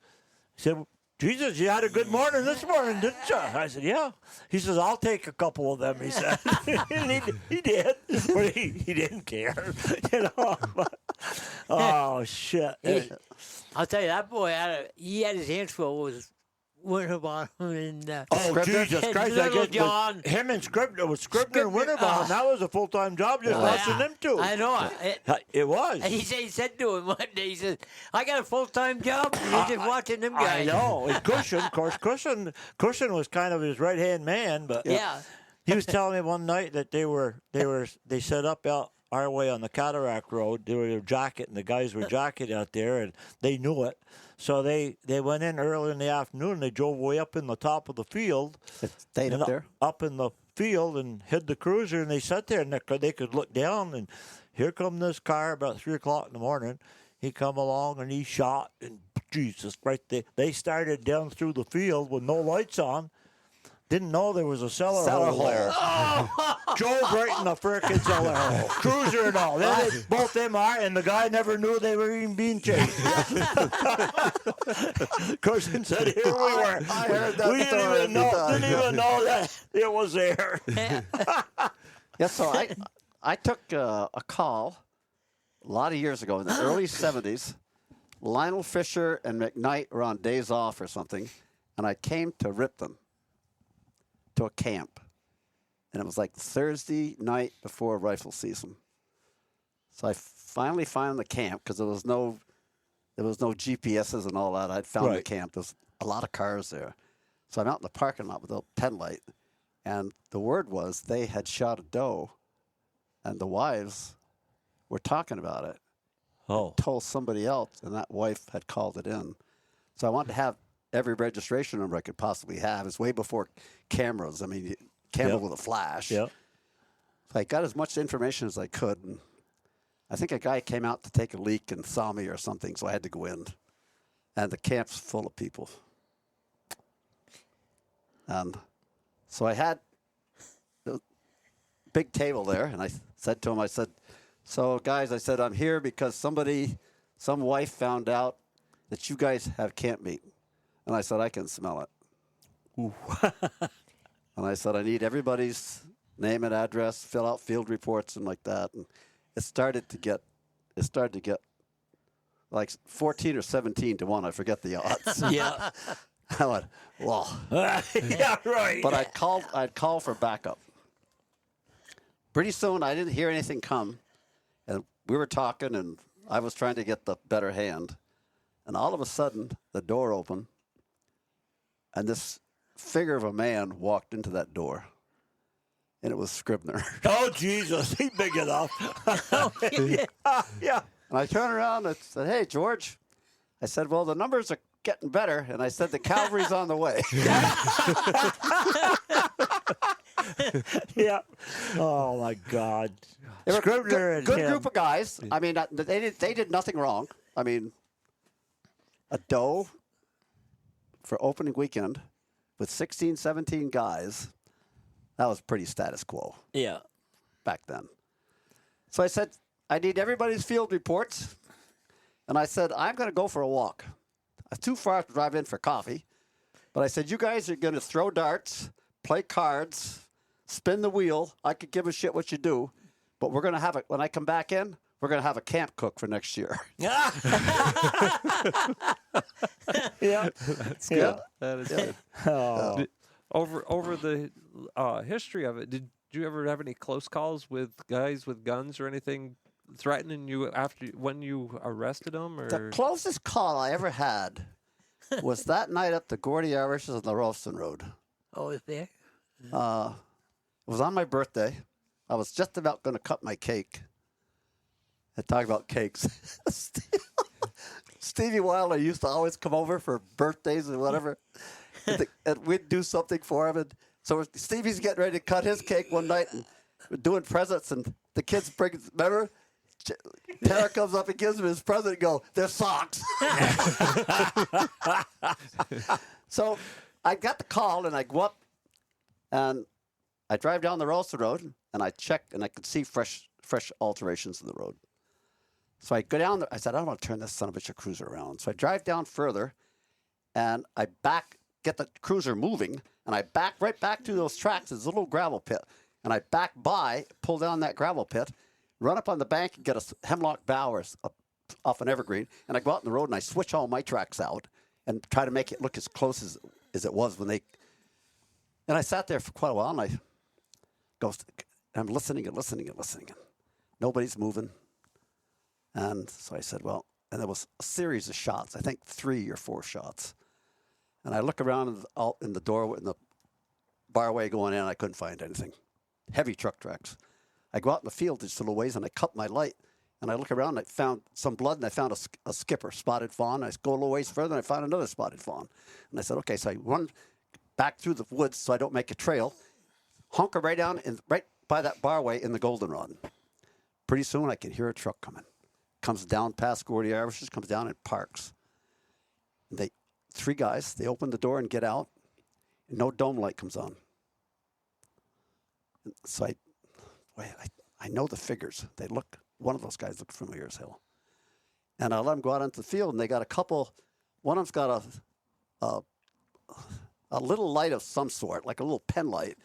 He said, Jesus, you had a good morning this morning, didn't you? I said, yeah. He says, I'll take a couple of them, he said. And he did, but he didn't care, you know. But, oh, shit. I'll tell you, that boy, he had his hands full with Winterbottom and Jesus Christ! Little John. Him and Scribner and Winterbottom. That was a full-time job just watching them two. I know it was. And he said to him one day, he said, "I got a full-time job. You're just watching them guys." I know. And Cushion, of course, Cushion was kind of his right-hand man, but he was telling me one night that they set up out our way on the Cataract Road. They were jacketing. The guys were jacketing out there, and they knew it. So they went in early in the afternoon. They drove way up in the top of the field. Stayed up there? Up in the field and hid the cruiser, and they sat there, and they could look down, and here come this car about 3 o'clock in the morning. He come along, and he shot, and Jesus Christ, they started down through the field with no lights on. Didn't know there was a cellar hole there. Oh. Drove right in the frickin' cellar hole. Cruiser and all. Both them are, and the guy never knew they were even being chased. Cushion said, here we were. I heard that we didn't even know that it was there. Yeah, so I took a call a lot of years ago in the early 70s. Lionel Fisher and McKnight were on days off or something, and I came to Ripton to a camp, and it was like Thursday night before rifle season. So I finally found the camp because there was no GPSs and all that. I'd found the camp. There's a lot of cars there. So I'm out in the parking lot with a pen light, and the word was they had shot a doe, and the wives were talking about it. Oh. Told somebody else, and that wife had called it in. So I wanted to have every registration number I could possibly have. It's way before cameras. I mean, camera with a flash. Yeah. So I got as much information as I could. And I think a guy came out to take a leak and saw me or something, so I had to go in. And the camp's full of people. And so I had a big table there, and I said to him, I said, so guys, I said, I'm here because some wife found out that you guys have camp meat. And I said, I can smell it. Ooh. And I said, I need everybody's name and address, fill out field reports and like that. And it started to get like 14 or 17 to 1. I forget the odds. Yeah. I went, well. Yeah, right. But I'd call for backup. Pretty soon, I didn't hear anything come. And we were talking, and I was trying to get the better hand. And all of a sudden, the door opened. And this figure of a man walked into that door. And it was Scribner. Oh, Jesus. He's big enough. Yeah. And I turned around and said, hey, George. I said, well, the numbers are getting better. And I said, the cavalry's on the way. Yeah. Oh, my God. They were Scribner and good him. group of guys. I mean, they did nothing wrong. I mean, a doe for opening weekend with 16, 17 guys, that was pretty status quo. Yeah. Back then. So I said, I need everybody's field reports. And I said, I'm going to go for a walk. It's too far to drive in for coffee. But I said, you guys are going to throw darts, play cards, spin the wheel. I could give a shit what you do. But we're going to have it. When I come back in, we're going to have a camp cook for next year. Yeah. That's good. That is good. Oh. Over the history of it, did you ever have any close calls with guys with guns or anything threatening you when you arrested them? Or The closest call I ever had was that night up the Gordy Irish's on the Ralston Road. Oh, is there? It was on my birthday. I was just about going to cut my cake. I talk about cakes. Stevie Wilder used to always come over for birthdays and whatever, and we'd do something for him. And so Stevie's getting ready to cut his cake one night, and we're doing presents, and the kids bring. Remember, Tara comes up and gives him his present and go, "They're socks." So I got the call, and I go up, and I drive down the Ralston Road, and I check, and I could see fresh alterations in the road. So I go down there. I said, I don't want to turn this son of a bitch cruiser around. So I drive down further, and I get the cruiser moving, and I back right back to those tracks. There's a little gravel pit. And I back by, pull down that gravel pit, run up on the bank and get a hemlock bough off an evergreen, and I go out on the road, and I switch all my tracks out and try to make it look as close as it was when they... And I sat there for quite a while, and I'm listening and listening and listening. And nobody's moving. And so I said, well, and there was a series of shots, I think 3 or 4 shots. And I look around in the door, in the barway going in, and I couldn't find anything. Heavy truck tracks. I go out in the field just a little ways, and I cut my light. And I look around, and I found some blood, and I found a skipper, spotted fawn. I go a little ways further, and I found another spotted fawn. And I said, okay, so I run back through the woods so I don't make a trail, hunker right down right by that barway in the goldenrod. Pretty soon, I can hear a truck coming. Comes down past Gordy Irish's, comes down and parks. And 3 guys, they open the door and get out, and no dome light comes on. And so I know the figures. One of those guys looked familiar as hell. And I let them go out into the field, and they got a couple. One of them's got a little light of some sort, like a little pen light.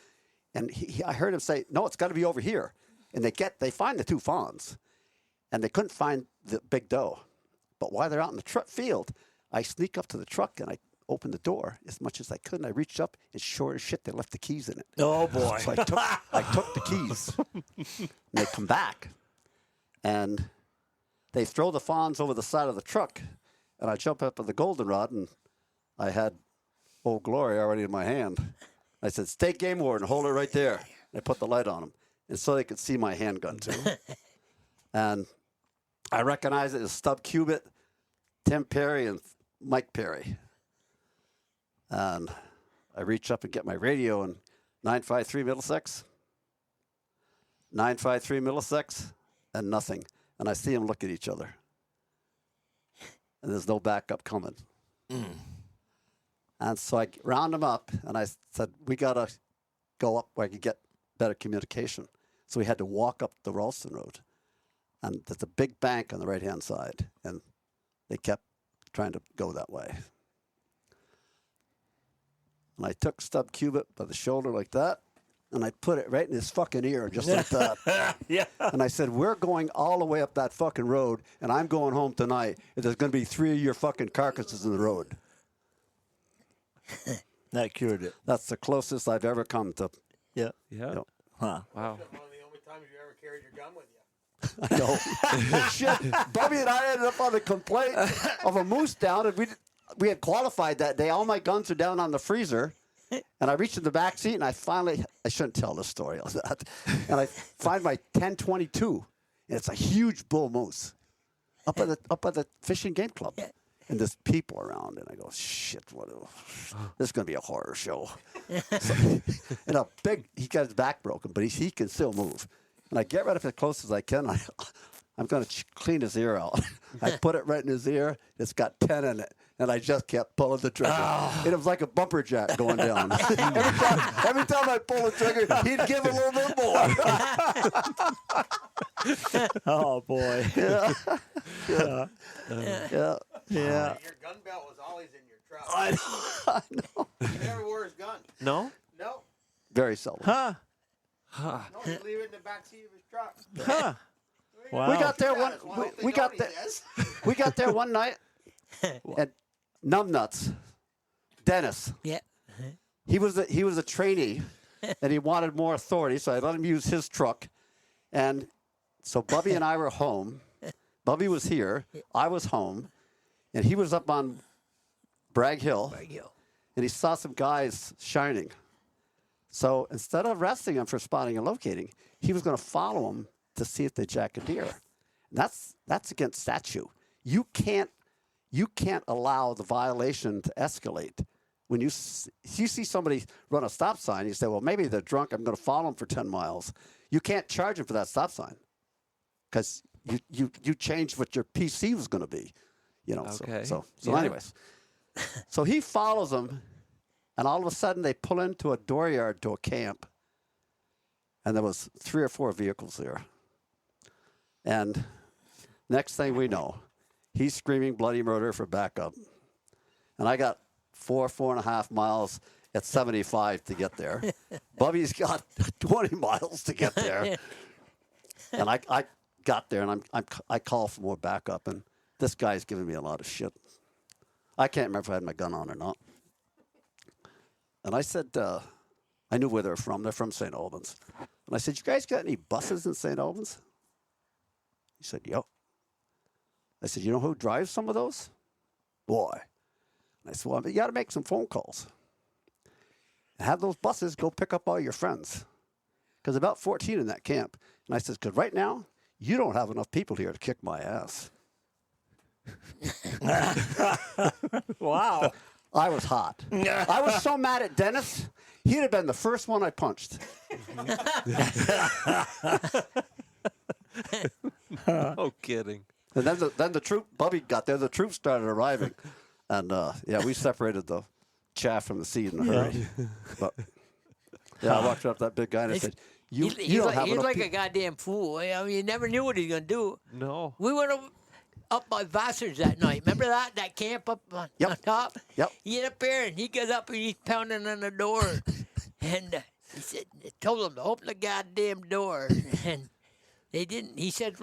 And I heard him say, no, it's got to be over here. And they find the 2 fawns. And they couldn't find the big doe. But while they're out in the field, I sneak up to the truck, and I open the door as much as I could. And I reached up, and sure as shit, they left the keys in it. Oh, boy. So I took the keys. And they come back. And they throw the fawns over the side of the truck. And I jump up with the goldenrod, and I had Old Glory already in my hand. I said, State Game Warden, hold it right there. And I put the light on them. And so they could see my handgun, too. And I recognize it as Stub Cubitt, Tim Perry, and Mike Perry. And I reach up and get my radio, and 953 Middlesex, 953 Middlesex, and nothing. And I see them look at each other. And there's no backup coming. And so I round them up, and I said, we got to go up where I could get better communication. So we had to walk up the Ralston Road. And there's a big bank on the right-hand side, and they kept trying to go that way. And I took Stub Cubitt by the shoulder like that, and I put it right in his fucking ear just like that. Yeah. And I said, we're going all the way up that fucking road, and I'm going home tonight, and there's going to be 3 of your fucking carcasses in the road. That cured it. That's the closest I've ever come to. Yeah. Yeah. You know, Huh. Wow. One of the only times you ever carried your gun with you. I know. Shit. Bubby and I ended up on a complaint of a moose down, and we had qualified that day. All my guns are down on the freezer. And I reached in the back seat, and I shouldn't tell this story of that. And I find my 1022, and it's a huge bull moose up at the fishing game club. And there's people around, and I go, shit, this is going to be a horror show. So, and he got his back broken, but he can still move. And I get right up as close as I can. I'm going to clean his ear out. I put it right in his ear. It's got 10 in it. And I just kept pulling the trigger. Oh. And it was like a bumper jack going down. every time I pull the trigger, he'd give a little bit more. Oh, boy. Yeah. Your gun belt was always in your truck. I know. He never wore his gun. No? No. Very seldom. Huh. No, he'd leave it in the back seat of his truck. Huh. Wow. We got there we got there. We got there one night, and numbnuts, Dennis. Yeah. He was a trainee, and he wanted more authority, so I let him use his truck. And so Bubby and I were home. Bubby was here. I was home, and he was up on Bragg Hill, and he saw some guys shining. So instead of arresting them for spotting and locating, he was going to follow them to see if they jack a deer. That's against statute. You can't allow the violation to escalate. When you see somebody run a stop sign, you say, well, maybe they're drunk. I'm going to follow them for 10 miles. You can't charge them for that stop sign because you changed what your PC was going to be. You know. Okay. So Yeah. anyways, so he follows them, and all of a sudden they pull into a dooryard to a camp, and there was 3 or 4 vehicles there. And next thing we know, he's screaming bloody murder for backup. And I got 4.5 miles at 75 to get there. Bubby's got 20 miles to get there. And I got there, and I call for more backup, and this guy's giving me a lot of shit. I can't remember if I had my gun on or not. And I said, I knew where they're from. They're from St. Albans. And I said, you guys got any buses in St. Albans? He said, yep. I said, you know who drives some of those? Boy. And I said, well, you got to make some phone calls. And have those buses go pick up all your friends. Because about 14 in that camp. And I said, because right now, you don't have enough people here to kick my ass. Wow. I was hot. I was so mad at Dennis, he'd have been the first one I punched. No kidding. And then the troop, Bubby got there, the troops started arriving. And, we separated the chaff from the seed in a hurry. But, I walked up to that big guy and I said, you don't have enough like a goddamn fool. I mean, you never knew what he was going to do. No. We went up by Vassar's that night. Remember that camp up on top? Yep. He get up there, and he goes up, and he's pounding on the door. And he said, told them to open the goddamn door. And they didn't. He said,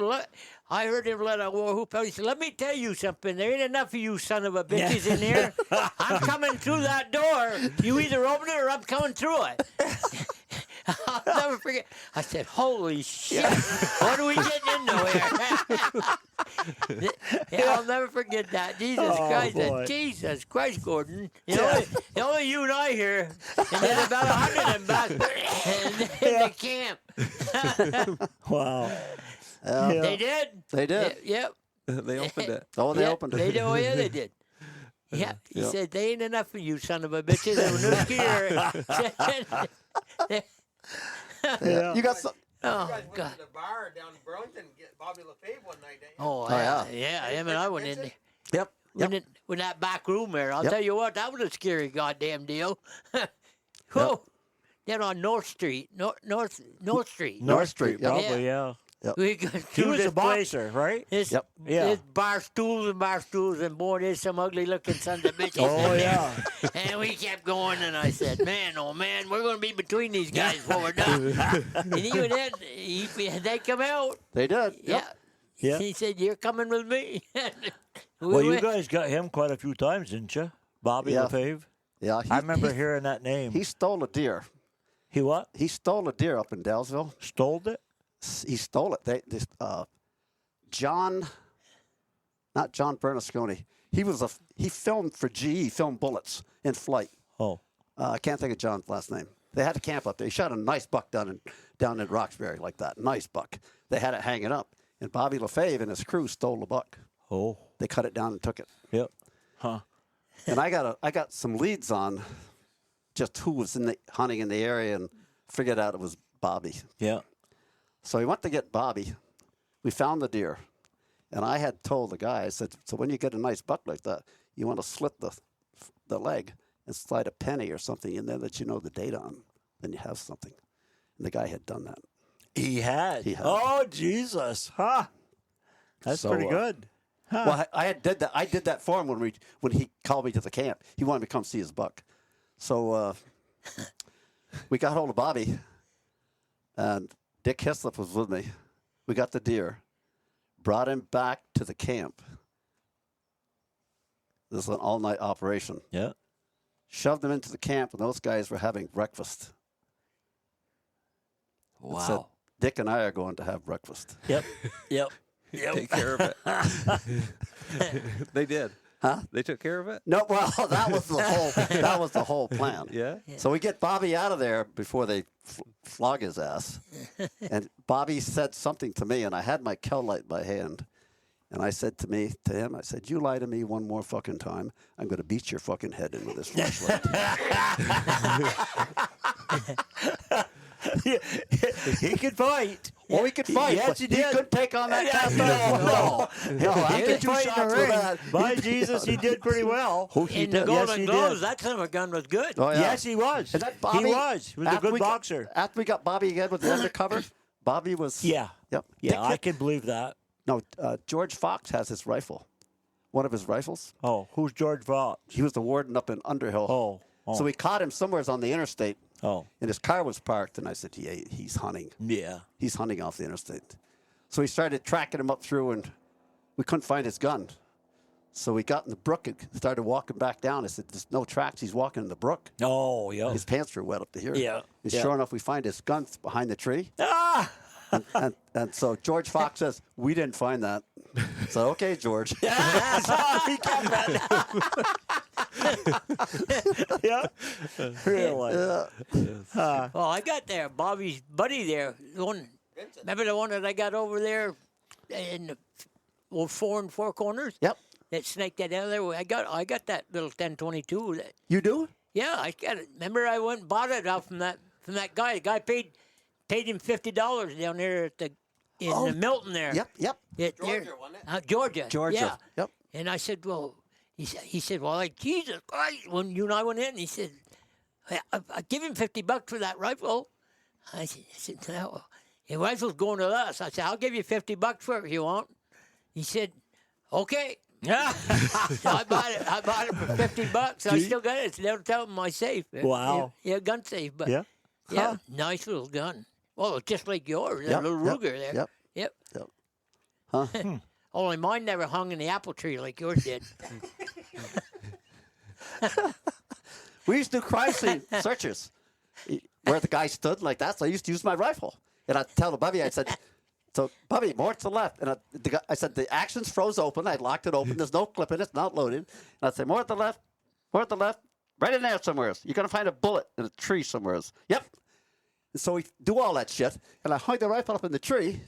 I heard him let a war whoop out. He said, let me tell you something. There ain't enough of you son of a bitches in here. I'm coming through that door. You either open it or I'm coming through it. I'll never forget. I said, holy shit. What are we getting into here? I'll never forget that. Jesus Christ. boy. Jesus Christ, Gordon. You know, only you and I here. And then about 100 of them back in the camp. Wow. They did. They did. Yep. They opened it. Oh, they opened it. They did. Oh, yeah, they did. Yeah. He said, they ain't enough of you, son of a bitches. You got some. Oh, You guys went God. to the bar down in Burlington and get Bobby LaFave one night, didn't you? Oh, yeah. Yeah, him and I went in there. Yep. Went in that back room there. I'll Yep. tell you what, that was a scary goddamn deal. Whoa. Down on North Street. North Street. North Street. Yep. Probably, yeah. We got He through was this a boxer, right? This, Yep. Yeah. this bar stools, and boy, there's some ugly looking sons of bitches. Oh, in there. yeah. And we kept going, and I said, man, oh man, we're going to be between these guys before we're done. And even then, they come out. They did. Yeah. Yep. Yeah. He said, you're coming with me. Well, you went- guys got him quite a few times, didn't you? Bobby Yeah. LaFave? Yeah. I remember hearing that name. He stole a deer. He what? He stole a deer up in Dalesville. Stole it? He stole it. Not John Bernasconi. He filmed for GE, filmed bullets in flight. Oh. I can't think of John's last name. They had a camp up there. He shot a nice buck down in Roxbury like that. Nice buck. They had it hanging up, and Bobby LaFave and his crew stole the buck. Oh. They cut it down and took it. Yep. Huh. And I got some leads on just who was hunting in the area, and figured out it was Bobby. Yeah. So we went to get Bobby. We found the deer. And I had told the guy, I said, so when you get a nice buck like that, you want to slit the leg and slide a penny or something in there that you know the date on. Then you have something. And the guy had done that. He had. He had. Oh, Jesus. Huh. That's So, pretty good. Huh. Well, I did that. I did that for him when he called me to the camp. He wanted me to come see his buck. So we got hold of Bobby, and Dick Hislop was with me. We got the deer. brought him back to the camp. This is an all-night operation. Yeah. Shoved him into the camp, and those guys were having breakfast. And said, Dick and I are going to have breakfast. Yep. Yep. Take care of it. They did. Huh? They took care of it? No, well, that was the whole plan. Yeah. So we get Bobby out of there before they flog his ass. And Bobby said something to me, and I had my Kel light in my hand. And I said to him, I said, you lie to me one more fucking time, I'm going to beat your fucking head in with this flashlight. He could fight. Well, he could fight, Yes, but he he did. couldn't take on that cast iron. No. I He get could 2 fight in shots the with ring. that. By Jesus, he did pretty well. In the Golden Gloves, that son of a gun was good. Oh, yeah. Yes, he was. And that Bobby, he was a after good we boxer. After we got Bobby again with the Undercover, Bobby was... Yeah. Yep. Yeah, I can believe that. No, George Fox has his rifle. One of his rifles. Oh, who's George Fox? He was the warden up in Underhill. Oh. So we caught him somewhere on the interstate, Oh. and his car was parked, and I said, yeah, he's hunting. Yeah. He's hunting off the interstate. So we started tracking him up through, and we couldn't find his gun. So we got in the brook and started walking back down. I said, there's no tracks. He's walking in the brook. Oh, yeah. His pants were wet up to here. Yeah. And Yeah. sure enough, we find his gun behind the tree. Ah! And so George Fox says, we didn't find that. So, okay, George. He kept that. Yeah. Really. Well, I got there. Bobby's buddy there. The one, remember the one that I got over there in the 4 and 4 corners? Yep. That snaked that out of there. I got that little 1022. You do? Yeah, I got it. Remember, I went and bought it out from that guy. The guy paid him $50 down there at the Milton there. Yep. Georgia, wasn't it? Georgia. Georgia. Yeah. Yep. And I said, well, he said, well, like Jesus Christ. When you and I went in, he said, I give him $50 for that rifle. I said, no, the rifle's going to us. I said, I'll give you $50 for it if you want. He said, okay. Yeah. So I bought it for $50. I still got it. It's down top in my safe. Wow. Yeah, gun safe. But Yeah. yeah, nice little gun. Well, it's just like yours, that Yep, little yep, Ruger there. yep. Yep. Huh? Only mine never hung in the apple tree like yours did. We used to do crime scene searches where the guy stood like that. So I used to use my rifle. And I'd tell the Bubby, I said, so Bubby, more to the left. And I said, the action's froze open. I locked it open. There's no clip in it. It's not loaded. And I'd say, more to the left, right in there somewhere else. You're going to find a bullet in a tree somewhere else. Yep. And so we do all that shit. And I hung the rifle up in the tree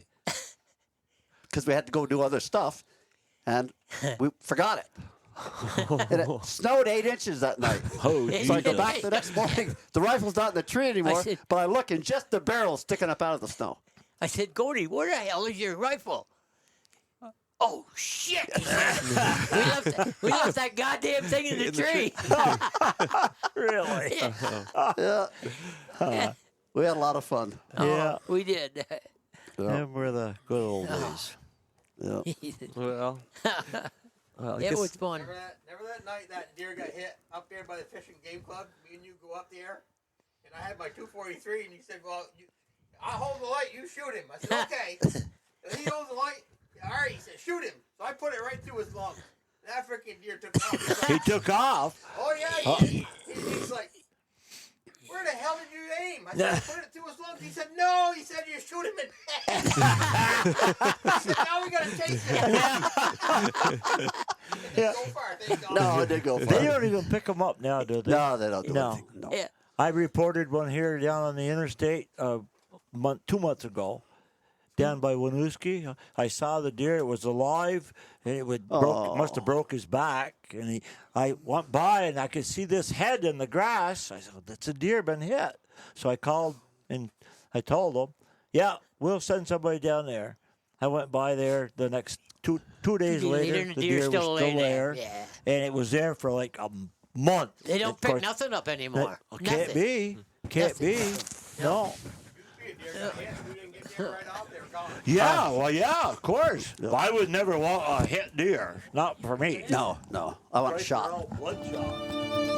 because we had to go do other stuff. And we forgot it. And it snowed 8 inches that night. Oh, So I go back the next morning. The rifle's not in the tree anymore, said- but I look and just the barrel sticking up out of the snow. I said, Gordy, where the hell is your rifle? Oh, shit. He said. we left that goddamn thing in the tree. Really? Yeah. We had a lot of fun. Yeah. We did. Them were the good old days. Yeah. Well, I It guess was fun. Remember that night that deer got hit up there by the Fishing Game Club? Me and you go up there, and I had my 243, and he said, well, I'll hold the light, you shoot him. I said, okay. And he holds the light. All right, he said, shoot him. So I put it right through his lung. That freaking deer took off. He took off. Oh, yeah, he did. He's like, where the hell did you aim? I said, I put it through his lungs. He said, no. He said, you shoot him in the head. I said, now we got to chase him. It didn't go far, thank God. No, it did go far. They don't even pick them up now, do they? No, they don't do No. anything. No. Yeah. I reported one here down on the interstate 2 months ago, down by Winooski. I saw the deer; it was alive, and it must have broke his back. And I went by, and I could see this head in the grass. I said, "That's a deer been hit." So I called and I told them, "Yeah, we'll send somebody down there." I went by there the next two days later. The deer was still there, Yeah. and it was there for like a month. They don't Of pick course, nothing up anymore. Can't be. Can't be. No. You didn't get deer right off, they were gone. Yeah, well, yeah, of course. I would never want a hit deer. Not for me. No. I want a shot. Bloodshot.